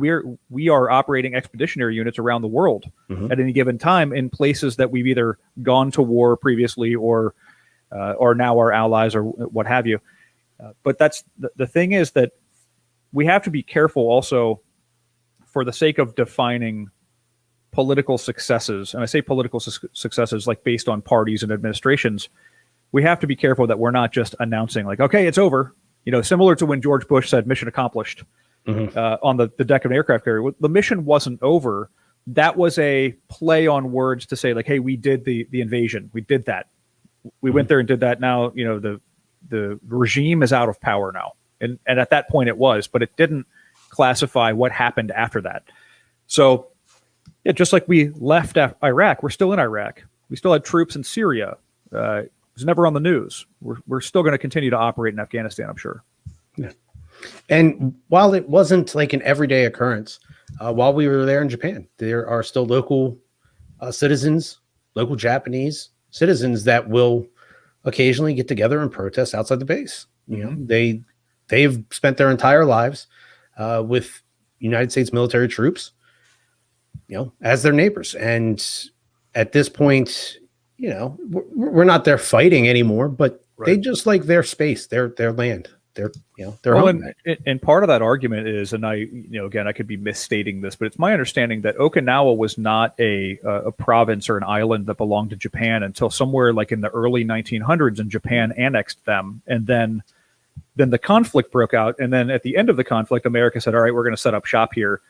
we are operating expeditionary units around the world at any given time in places that we've either gone to war previously or now are allies or what have you. But that's the thing is that we have to be careful also, for the sake of defining political successes. And I say political successes like based on parties and administrations. We have to be careful that we're not just announcing like, okay, it's over. Similar to when George Bush said mission accomplished. On the deck of an aircraft carrier. The mission wasn't over. That was a play on words to say like, hey, we did the invasion. We did that. We went there and did that. Now, the regime is out of power now. And at that point it was, but it didn't classify what happened after that. So yeah, just like we left Iraq, we're still in Iraq. We still had troops in Syria. It was never on the news. We're still going to continue to operate in Afghanistan, I'm sure. Yeah. And while it wasn't like an everyday occurrence, while we were there in Japan, there are still local citizens, local Japanese citizens that will occasionally get together and protest outside the base. You know, they've spent their entire lives with United States military troops, you know, as their neighbors. And at this point, you know, we're not there fighting anymore, but they just like their space, their land, their home. And part of that argument is, and again, I could be misstating this, but it's my understanding that Okinawa was not a province or an island that belonged to Japan until somewhere like in the early 1900s, and Japan annexed them. And then the conflict broke out. And then at the end of the conflict, America said, all right, we're going to set up shop here.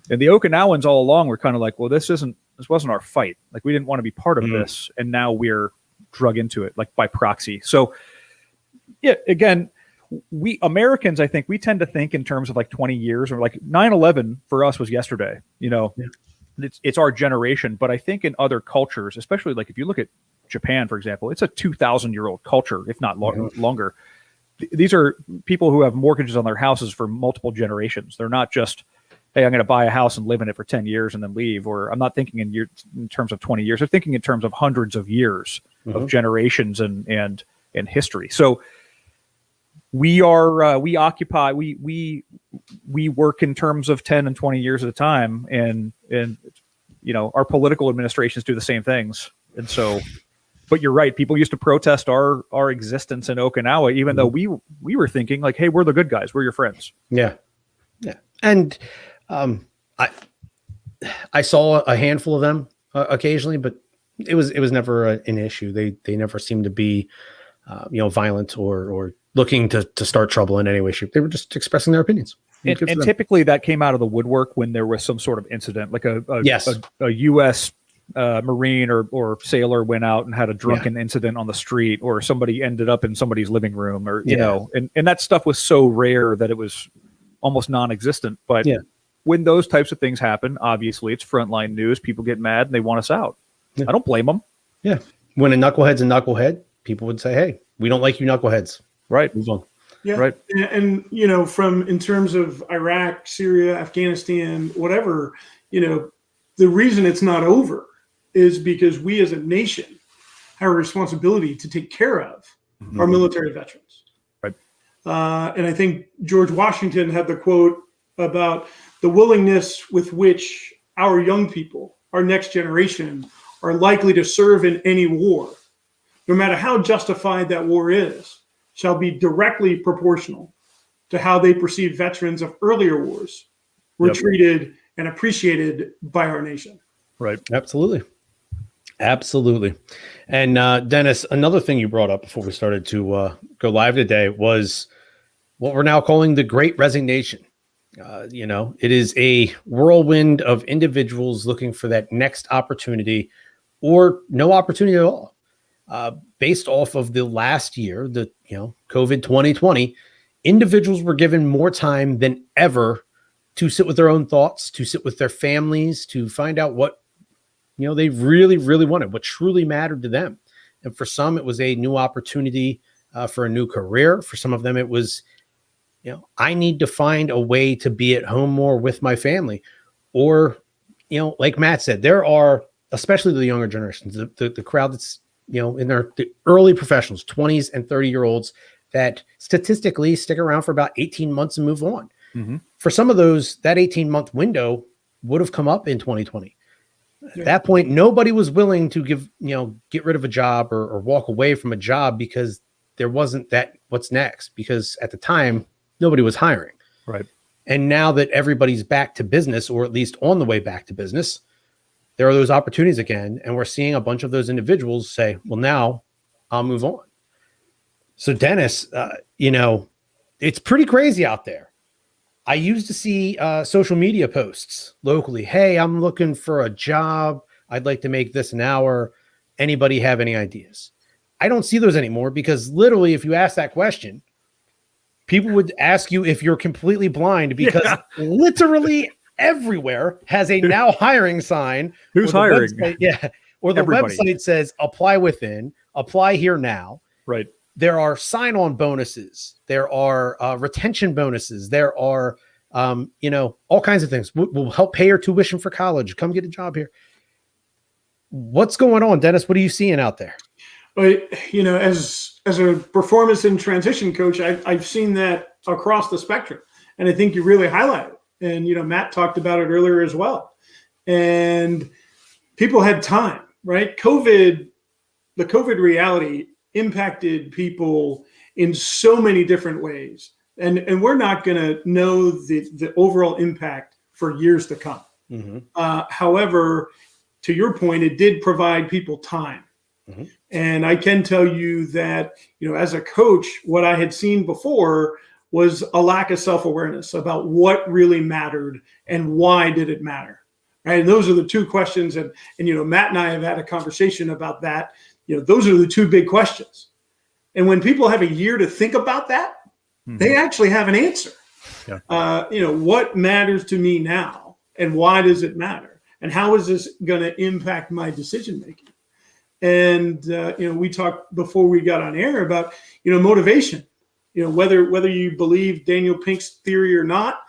And the Okinawans all along were kind of like, well, this wasn't our fight. Like, we didn't want to be part of this. And now we're drug into it, like by proxy. So yeah, again, we Americans, I think we tend to think in terms of like 20 years, or like 9/11 for us was yesterday, you know. It's our generation. But I think in other cultures, especially like if you look at Japan, for example, it's a 2,000-year-old culture, if not longer. These are people who have mortgages on their houses for multiple generations. They're not just, hey, I'm going to buy a house and live in it for 10 years and then leave. Or I'm not thinking in terms of 20 years. They're thinking in terms of hundreds of years of generations and history. So we occupy, we work in terms of 10 and 20 years at a time. And you know, our political administrations do the same things. And so, but you're right. People used to protest our existence in Okinawa, even though we were thinking like, hey, we're the good guys. We're your friends. Yeah. Yeah. And I saw a handful of them occasionally, but it was never an issue. They never seemed to be, you know, violent or looking to start trouble in any way, shape. They were just expressing their opinions. And typically that came out of the woodwork when there was some sort of incident, like a U.S. Marine or sailor went out and had a drunken incident on the street, or somebody ended up in somebody's living room, or, you know, and that stuff was so rare that it was almost non-existent. But when those types of things happen, obviously it's frontline news. People get mad and they want us out. I don't blame them. Yeah. When a knucklehead's a knucklehead, people would say, hey, we don't like you knuckleheads. Right. Move on. Yeah. Right. And, you know, in terms of Iraq, Syria, Afghanistan, whatever, you know, the reason it's not over is because we as a nation have a responsibility to take care of our military veterans. Right. And I think George Washington had the quote about the willingness with which our young people, our next generation, are likely to serve in any war, no matter how justified that war is, shall be directly proportional to how they perceive veterans of earlier wars were treated and appreciated by our nation. Right. Absolutely. Absolutely. And Dennis, another thing you brought up before we started to go live today was what we're now calling the Great Resignation. You know, it is a whirlwind of individuals looking for that next opportunity or no opportunity at all. Based off of the last year, COVID 2020, individuals were given more time than ever to sit with their own thoughts, to sit with their families, to find out what, you know, they really, really wanted, what truly mattered to them. And for some, it was a new opportunity for a new career. For some of them, it was, you know, I need to find a way to be at home more with my family. Or, you know, like Matt said, there are, especially the younger generations, the crowd that's, you know, in the early professionals, 20s and 30-year-olds that statistically stick around for about 18 months and move on. For some of those, that 18-month window would have come up in 2020. At that point, nobody was willing to get rid of a job or walk away from a job because there wasn't that what's next, because at the time, nobody was hiring. Right. And now that everybody's back to business, or at least on the way back to business, there are those opportunities again. And we're seeing a bunch of those individuals say, well, now I'll move on. So Dennis, you know, it's pretty crazy out there. I used to see social media posts locally. Hey, I'm looking for a job. I'd like to make this an hour. Anybody have any ideas? I don't see those anymore, because literally, if you ask that question, people would ask you if you're completely blind, because literally everywhere has a now hiring sign. Who's hiring? Or the Everybody. website says apply within, apply here now. Right. There are sign-on bonuses. There are retention bonuses. There are, you know, all kinds of things. We'll help pay your tuition for college. Come get a job here. What's going on, Dennis? What are you seeing out there? But, as a performance and transition coach, I've seen that across the spectrum. And I think you really highlight it. And, Matt talked about it earlier as well. And people had time, right? The COVID reality impacted people in so many different ways. And we're not going to know the overall impact for years to come. Mm-hmm. However, to your point, it did provide people time. Mm-hmm. And I can tell you that, as a coach, what I had seen before was a lack of self-awareness about what really mattered and why did it matter. Right? And those are the two questions. And Matt and I have had a conversation about that. Those are the two big questions. And when people have a year to think about that, mm-hmm. they actually have an answer. Yeah. What matters to me now and why does it matter? And how is this going to impact my decision-making? And, we talked before we got on air about, motivation, whether you believe Daniel Pink's theory or not,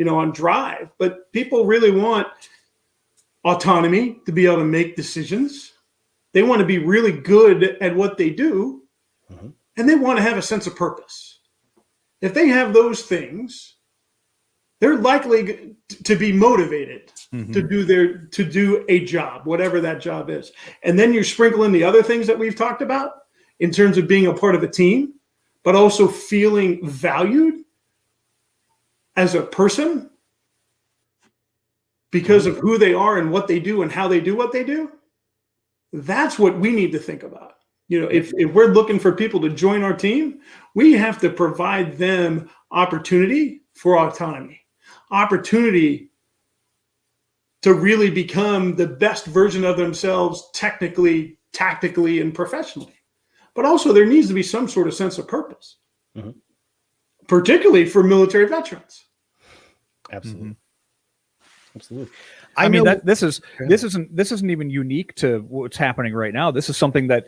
on drive, but people really want autonomy to be able to make decisions. They want to be really good at what they do, mm-hmm. and they want to have a sense of purpose. If they have those things, they're likely to be motivated mm-hmm. to do a job, whatever that job is. And then you sprinkle in the other things that we've talked about in terms of being a part of a team, but also feeling valued as a person because of who they are and what they do and how they do what they do. That's what we need to think about. If we're looking for people to join our team, we have to provide them opportunity for autonomy, opportunity to really become the best version of themselves technically, tactically, and professionally. But also there needs to be some sort of sense of purpose, mm-hmm. particularly for military veterans. Absolutely. Mm-hmm. Absolutely. I mean, that this isn't even unique to what's happening right now. This is something that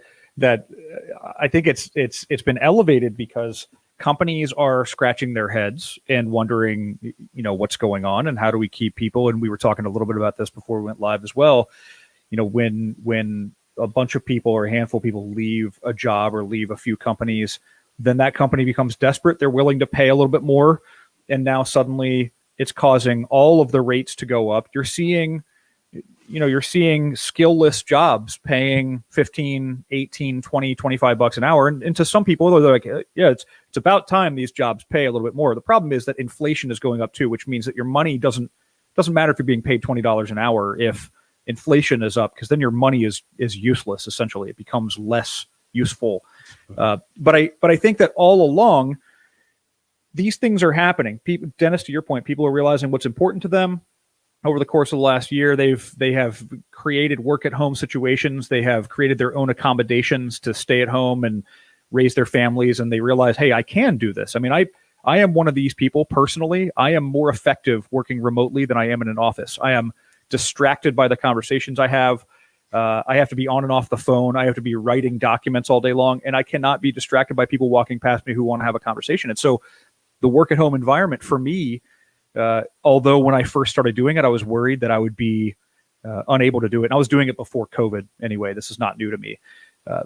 I think it's been elevated because companies are scratching their heads and wondering, what's going on and how do we keep people. And we were talking a little bit about this before we went live as well. When a bunch of people or a handful of people leave a job or leave a few companies, then that company becomes desperate. They're willing to pay a little bit more. And now suddenly it's causing all of the rates to go up. You're seeing skill-less jobs paying 15, 18, 20, 25 bucks an hour. And to some people, they're like, yeah, it's about time these jobs pay a little bit more. The problem is that inflation is going up too, which means that your money doesn't matter if you're being paid $20 an hour if inflation is up, because then your money is useless. Essentially, it becomes less useful. But I think that all along, these things are happening. People, Dennis, to your point, people are realizing what's important to them. Over the course of the last year, they have created work at home situations. They have created their own accommodations to stay at home and raise their families. And they realize, hey, I can do this. I mean, I am one of these people personally. I am more effective working remotely than I am in an office. I am distracted by the conversations I have. I have to be on and off the phone. I have to be writing documents all day long, and I cannot be distracted by people walking past me who want to have a conversation. And so the work at home environment for me, although when I first started doing it, I was worried that I would be unable to do it. And I was doing it before COVID anyway. This is not new to me.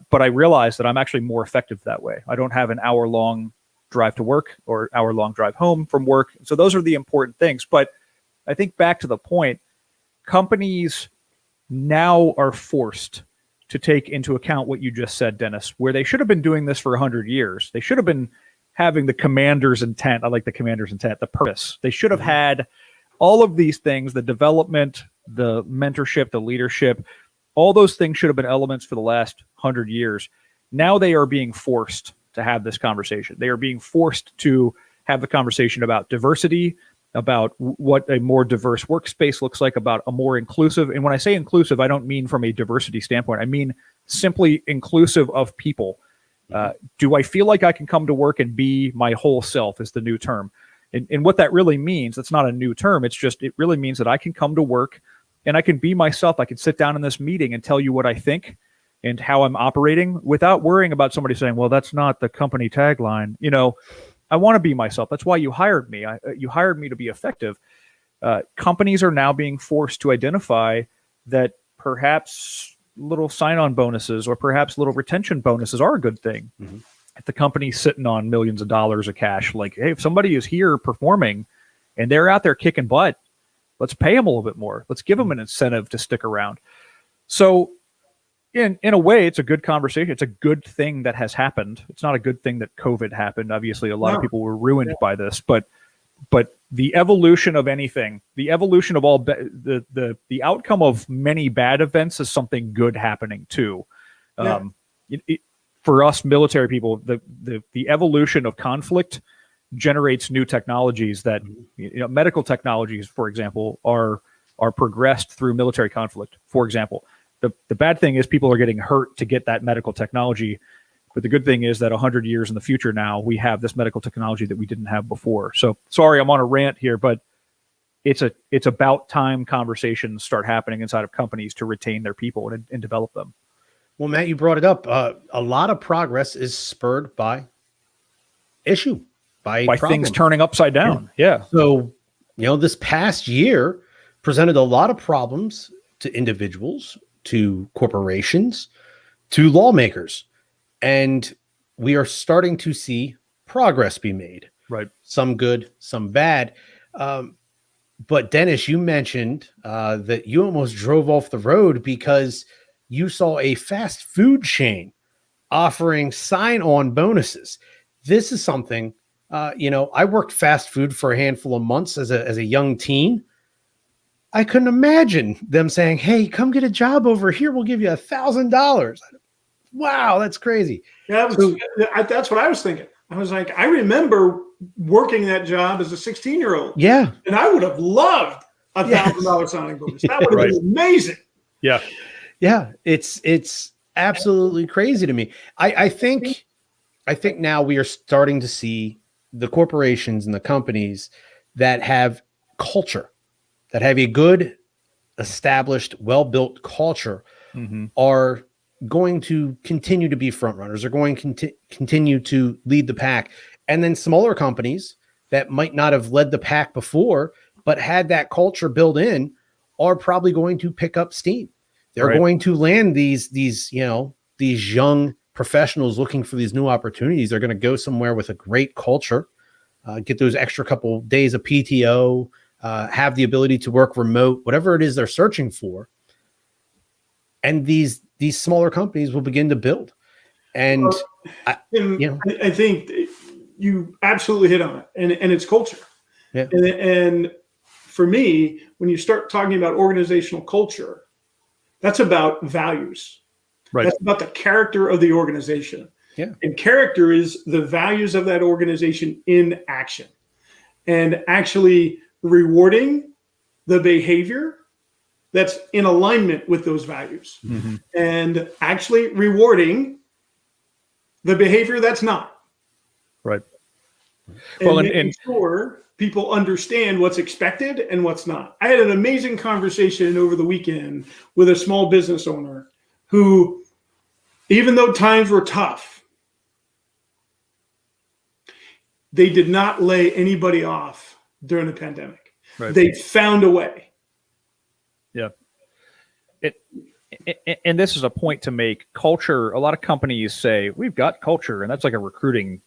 But I realized that I'm actually more effective that way. I don't have an hour-long drive to work or hour-long drive home from work. So those are the important things. But I think back to the point, companies now are forced to take into account what you just said, Dennis, where they should have been doing this for 100 years. They should have been having the commander's intent. I like the commander's intent, the purpose. They should have had all of these things, the development, the mentorship, the leadership, all those things should have been elements for the last 100 years. Now they are being forced to have this conversation. They are being forced to have the conversation about diversity, about what a more diverse workspace looks like, about a more inclusive. And when I say inclusive, I don't mean from a diversity standpoint. I mean simply inclusive of people. Do I feel like I can come to work and be my whole self is the new term. And what that really means, that's not a new term. It's just, it really means that I can come to work and I can be myself. I can sit down in this meeting and tell you what I think and how I'm operating without worrying about somebody saying, well, that's not the company tagline. You know, I want to be myself. That's why you hired me. You hired me to be effective. Companies are now being forced to identify that perhaps little sign-on bonuses or perhaps little retention bonuses are a good thing. Mm-hmm. If the company's sitting on millions of dollars of cash, like, hey, if somebody is here performing and they're out there kicking butt, let's pay them a little bit more. Let's give them an incentive to stick around. So in a way, it's a good conversation. It's a good thing that has happened. It's not a good thing that COVID happened. Obviously, a lot of people were ruined by this, but the evolution of anything, the evolution of all the outcome of many bad events is something good happening too. For us military people, the evolution of conflict generates new technologies that, medical technologies, for example, are progressed through military conflict. For example, the bad thing is people are getting hurt to get that medical technology. But the good thing is that 100 years in the future now, we have this medical technology that we didn't have before. So sorry, I'm on a rant here, but it's about time conversations start happening inside of companies to retain their people and develop them. Well, Matt, you brought it up. A lot of progress is spurred by things turning upside down. Yeah. So, this past year presented a lot of problems to individuals, to corporations, to lawmakers. And we are starting to see progress be made. Right. Some good, some bad. But Dennis, you mentioned that you almost drove off the road because you saw a fast food chain offering sign-on bonuses. This is something, I worked fast food for a handful of months as a young teen. I couldn't imagine them saying, hey, come get a job over here. We'll give you $1,000. Wow, that's crazy. Yeah, that's what I was thinking. I was like, I remember working that job as a 16-year-old. Yeah. And I would have loved $1,000 signing bonus. That would have been amazing. Yeah. Yeah. It's absolutely crazy to me. I think now we are starting to see the corporations and the companies that have culture, that have a good, established, well-built culture, are going to continue to be front runners, are going to continue to lead the pack. And then smaller companies that might not have led the pack before, but had that culture built in, are probably going to pick up steam. They're going to land these young professionals looking for these new opportunities. They're going to go somewhere with a great culture, get those extra couple days of PTO, have the ability to work remote, whatever it is they're searching for. And these smaller companies will begin to build. And I think you absolutely hit on it. And it's culture. Yeah. And for me, when you start talking about organizational culture, that's about values. Right. That's about the character of the organization. Yeah. And character is the values of that organization in action. And actually rewarding the behavior that's in alignment with those values, and actually rewarding the behavior that's not. Right. And making sure people understand what's expected and what's not. I had an amazing conversation over the weekend with a small business owner who, even though times were tough, they did not lay anybody off during the pandemic. Right. They found a way. Yeah. And this is a point to make. Culture, a lot of companies say, we've got culture, and that's like a recruiting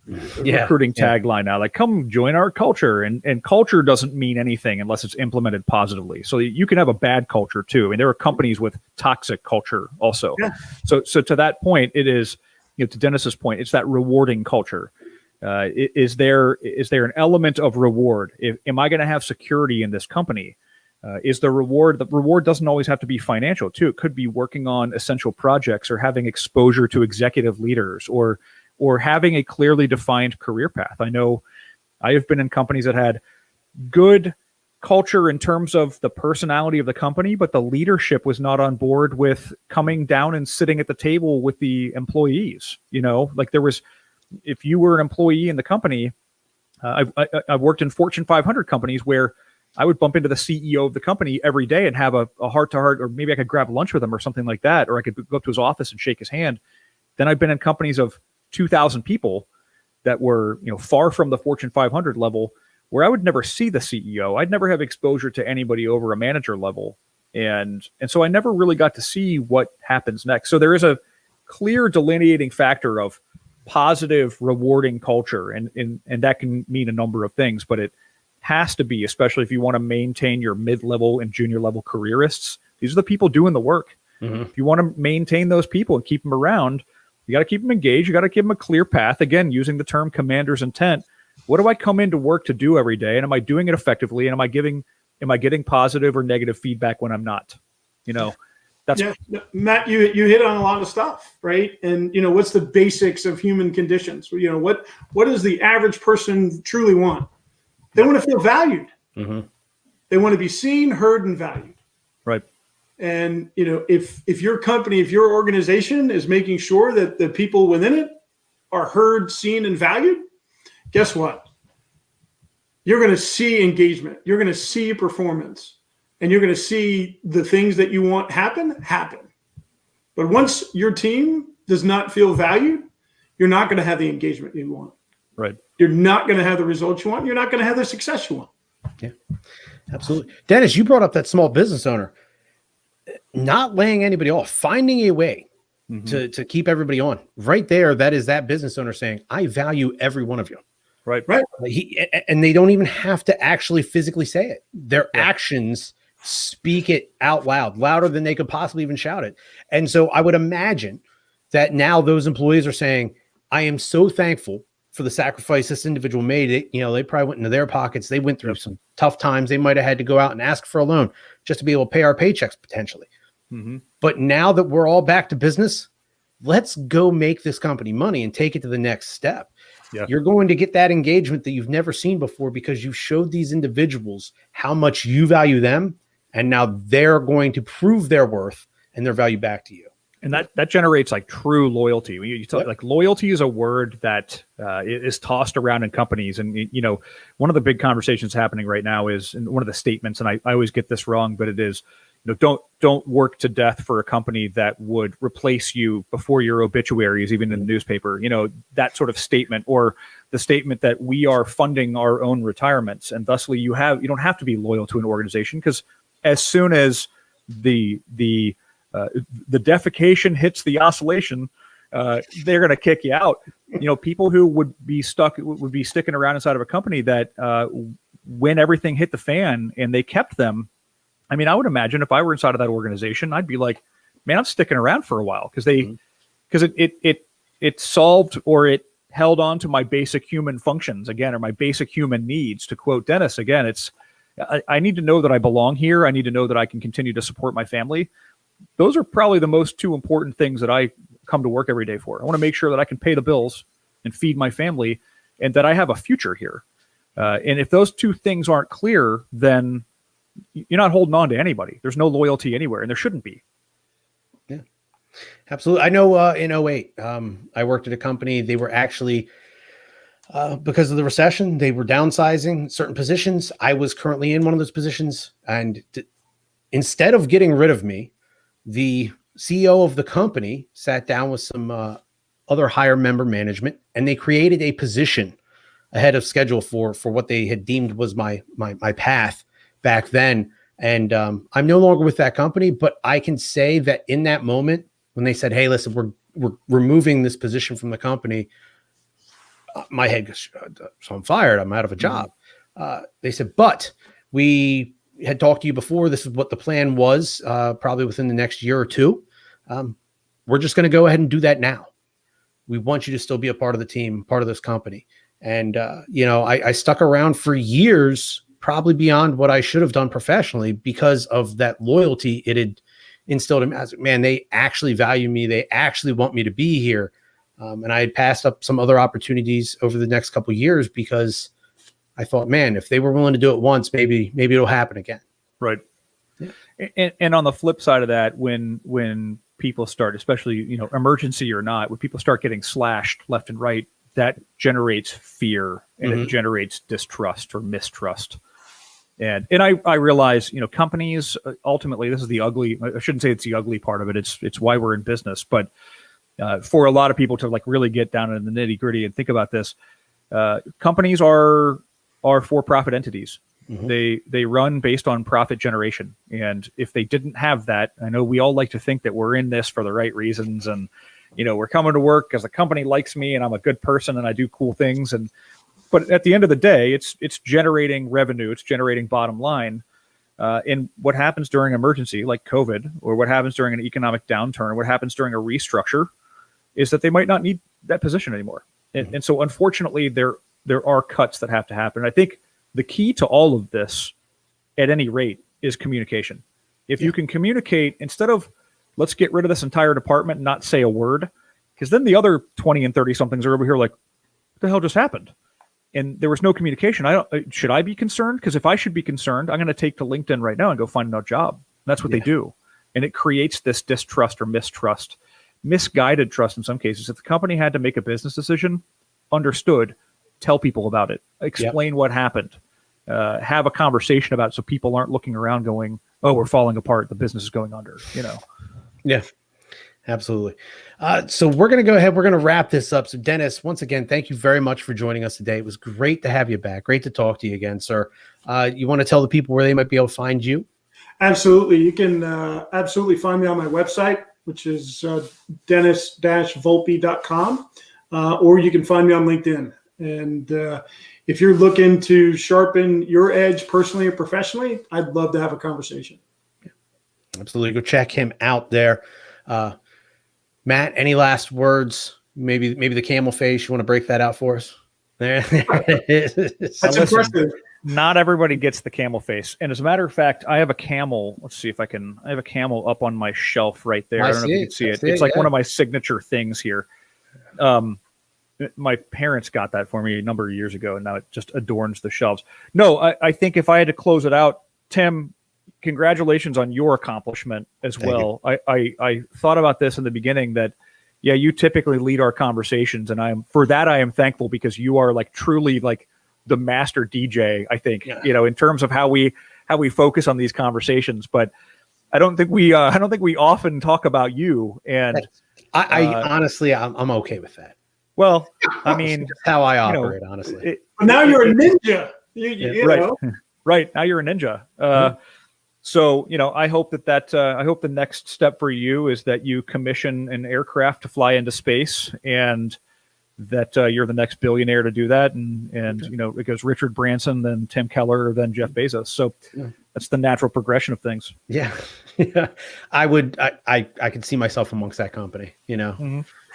tagline now. Like, come join our culture. And culture doesn't mean anything unless it's implemented positively. So you can have a bad culture too. I mean, there are companies with toxic culture also. Yeah. So to that point, it is, to Dennis's point, it's that rewarding culture. Is there an element of reward? Am I going to have security in this company? Is the reward doesn't always have to be financial too. It could be working on essential projects or having exposure to executive leaders or having a clearly defined career path. I know I have been in companies that had good culture in terms of the personality of the company, but the leadership was not on board with coming down and sitting at the table with the employees. Like there was, if you were an employee in the company, I've worked in Fortune 500 companies where I would bump into the CEO of the company every day and have a heart-to-heart, or maybe I could grab lunch with him or something like that, or I could go up to his office and shake his hand. Then I've been in companies of 2,000 people that were, far from the Fortune 500 level, where I would never see the CEO. I'd never have exposure to anybody over a manager level. And so I never really got to see what happens next. So there is a clear delineating factor of positive, rewarding culture. And that can mean a number of things, but it has to be, especially if you want to maintain your mid-level and junior level careerists. These are the people doing the work. Mm-hmm. If you want to maintain those people and keep them around, you got to keep them engaged. You got to give them a clear path. Again, using the term commander's intent. What do I come into work to do every day? And am I doing it effectively? And am I getting positive or negative feedback when I'm not? That's Matt, you hit on a lot of stuff, right? And what's the basics of human conditions? What does the average person truly want? They want to feel valued. Mm-hmm. They want to be seen, heard, and valued. Right. And if your company, if your organization is making sure that the people within it are heard, seen, and valued, guess what? You're going to see engagement. You're going to see performance. And you're going to see the things that you want happen. But once your team does not feel valued, you're not going to have the engagement you want. Right. You're not going to have the results you want. You're not going to have the success you want. Yeah, absolutely. Dennis, you brought up that small business owner not laying anybody off, finding a way to keep everybody on. Right there, that is that business owner saying, I value every one of you. Right. And they don't even have to actually physically say it. Their actions speak it out loud, louder than they could possibly even shout it. And so I would imagine that now those employees are saying, I am so thankful for the sacrifice this individual made. They probably went into their pockets. They went through some tough times. They might have had to go out and ask for a loan just to be able to pay our paychecks potentially. Mm-hmm. But now that we're all back to business, let's go make this company money and take it to the next step. Yeah. You're going to get that engagement that you've never seen before because you showed these individuals how much you value them. And now they're going to prove their worth and their value back to you. And that generates like true loyalty. You talk, like loyalty is a word that is tossed around in companies. And, one of the big conversations happening right now is, and one of the statements, and I always get this wrong, but it is, don't work to death for a company that would replace you before your obituary is even in the newspaper. That sort of statement, or the statement that we are funding our own retirements, and thusly you don't have to be loyal to an organization, because as soon as the defecation hits the oscillation, they're going to kick you out. People who would be sticking around inside of a company that when everything hit the fan and they kept them. I mean, I would imagine if I were inside of that organization, I'd be like, man, I'm sticking around for a while because it solved, or it held on to my basic human functions again, or my basic human needs. To quote Dennis again, I need to know that I belong here. I need to know that I can continue to support my family. Those are probably the most two important things that I come to work every day for. I want to make sure that I can pay the bills and feed my family, and that I have a future here. And if those two things aren't clear, then you're not holding on to anybody. There's no loyalty anywhere, and there shouldn't be. Yeah, absolutely. I know in 2008, I worked at a company. They were actually, because of the recession, they were downsizing certain positions. I was currently in one of those positions. And instead of getting rid of me, the CEO of the company sat down with some other higher member management, and they created a position ahead of schedule for what they had deemed was my path back then. And I'm no longer with that company, but I can say that in that moment when they said, hey, listen, we're removing this position from the company, my head goes, so I'm fired. I'm out of a job. They said, but we had talked to you before. This is what the plan was, probably within the next year or two. We're just going to go ahead and do that now. We want you to still be a part of the team, part of this company. And, I stuck around for years, probably beyond what I should have done professionally, because of that loyalty it had instilled in me. Man, they actually value me. They actually want me to be here. And I had passed up some other opportunities over the next couple of years because I thought, man, if they were willing to do it once, maybe it'll happen again. Right. Yeah. And on the flip side of that, when people start, especially, emergency or not, when people start getting slashed left and right, that generates fear, and it generates distrust or mistrust. And I realize, companies, ultimately, this is the ugly, I shouldn't say it's the ugly part of it. It's why we're in business. But for a lot of people to like really get down in the nitty gritty and think about this, companies are for-profit entities. They run based on profit generation. And if they didn't have that, I know we all like to think that we're in this for the right reasons. And, we're coming to work because the company likes me and I'm a good person and I do cool things. But at the end of the day, it's generating revenue. It's generating bottom line. And what happens during an emergency like COVID, or what happens during an economic downturn, or what happens during a restructure is that they might not need that position anymore. And so unfortunately, there are cuts that have to happen. I think the key to all of this, at any rate, is communication. If you can communicate, instead of let's get rid of this entire department and not say a word, because then the other 20 and 30 somethings are over here like, what the hell just happened? And there was no communication. Should I be concerned? Because if I should be concerned, I'm going to take to LinkedIn right now and go find another job. And that's what they do. And it creates this distrust or mistrust, misguided trust in some cases. If the company had to make a business decision, understood, tell people about it, explain what happened, have a conversation about it so people aren't looking around going, oh, we're falling apart. The business is going under, Yeah, absolutely. So we're going to go ahead. We're going to wrap this up. So Dennis, once again, thank you very much for joining us today. It was great to have you back. Great to talk to you again, sir. You want to tell the people where they might be able to find you? Absolutely. You can absolutely find me on my website, which is dennis-volpe.com, or you can find me on LinkedIn. And if you're looking to sharpen your edge personally or professionally, I'd love to have a conversation. Absolutely. Go check him out there. Matt, any last words? Maybe the camel face. You want to break that out for us? There it is. That's impressive. Not everybody gets the camel face. And as a matter of fact, I have a camel. Let's see if I have a camel up on my shelf right there. I don't know if you can see it. It's like one of my signature things here. My parents got that for me a number of years ago, and now it just adorns the shelves. No, I think if I had to close it out, Tim, congratulations on your accomplishment as well. I thought about this in the beginning that, you typically lead our conversations, and I am thankful because you are like truly like the master DJ, I think, in terms of how we focus on these conversations. But I don't think we often talk about you. And I honestly, I'm okay with that. Well, I mean, that's how I operate, honestly. Now you're a ninja. You right. know. Right. Now you're a ninja. So, I hope I hope the next step for you is that you commission an aircraft to fly into space, and that you're the next billionaire to do that. And it goes Richard Branson, then Tim Keller, then Jeff Bezos. So that's the natural progression of things. Yeah. I could see myself amongst that company,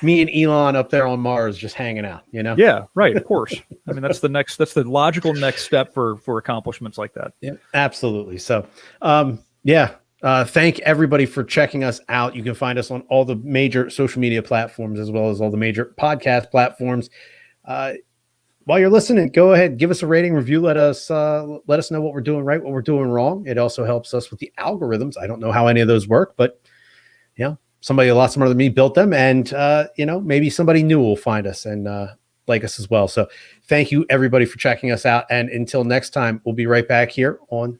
me and Elon up there on Mars, just hanging out, Yeah, right. Of course. I mean, that's the logical next step for accomplishments like that. Yeah, absolutely. So, thank everybody for checking us out. You can find us on all the major social media platforms, as well as all the major podcast platforms. While you're listening, go ahead, give us a rating, review. Let us know what we're doing right, what we're doing wrong. It also helps us with the algorithms. I don't know how any of those work, but somebody a lot smarter than me built them, and maybe somebody new will find us and like us as well. So thank you everybody for checking us out, and until next time, we'll be right back here on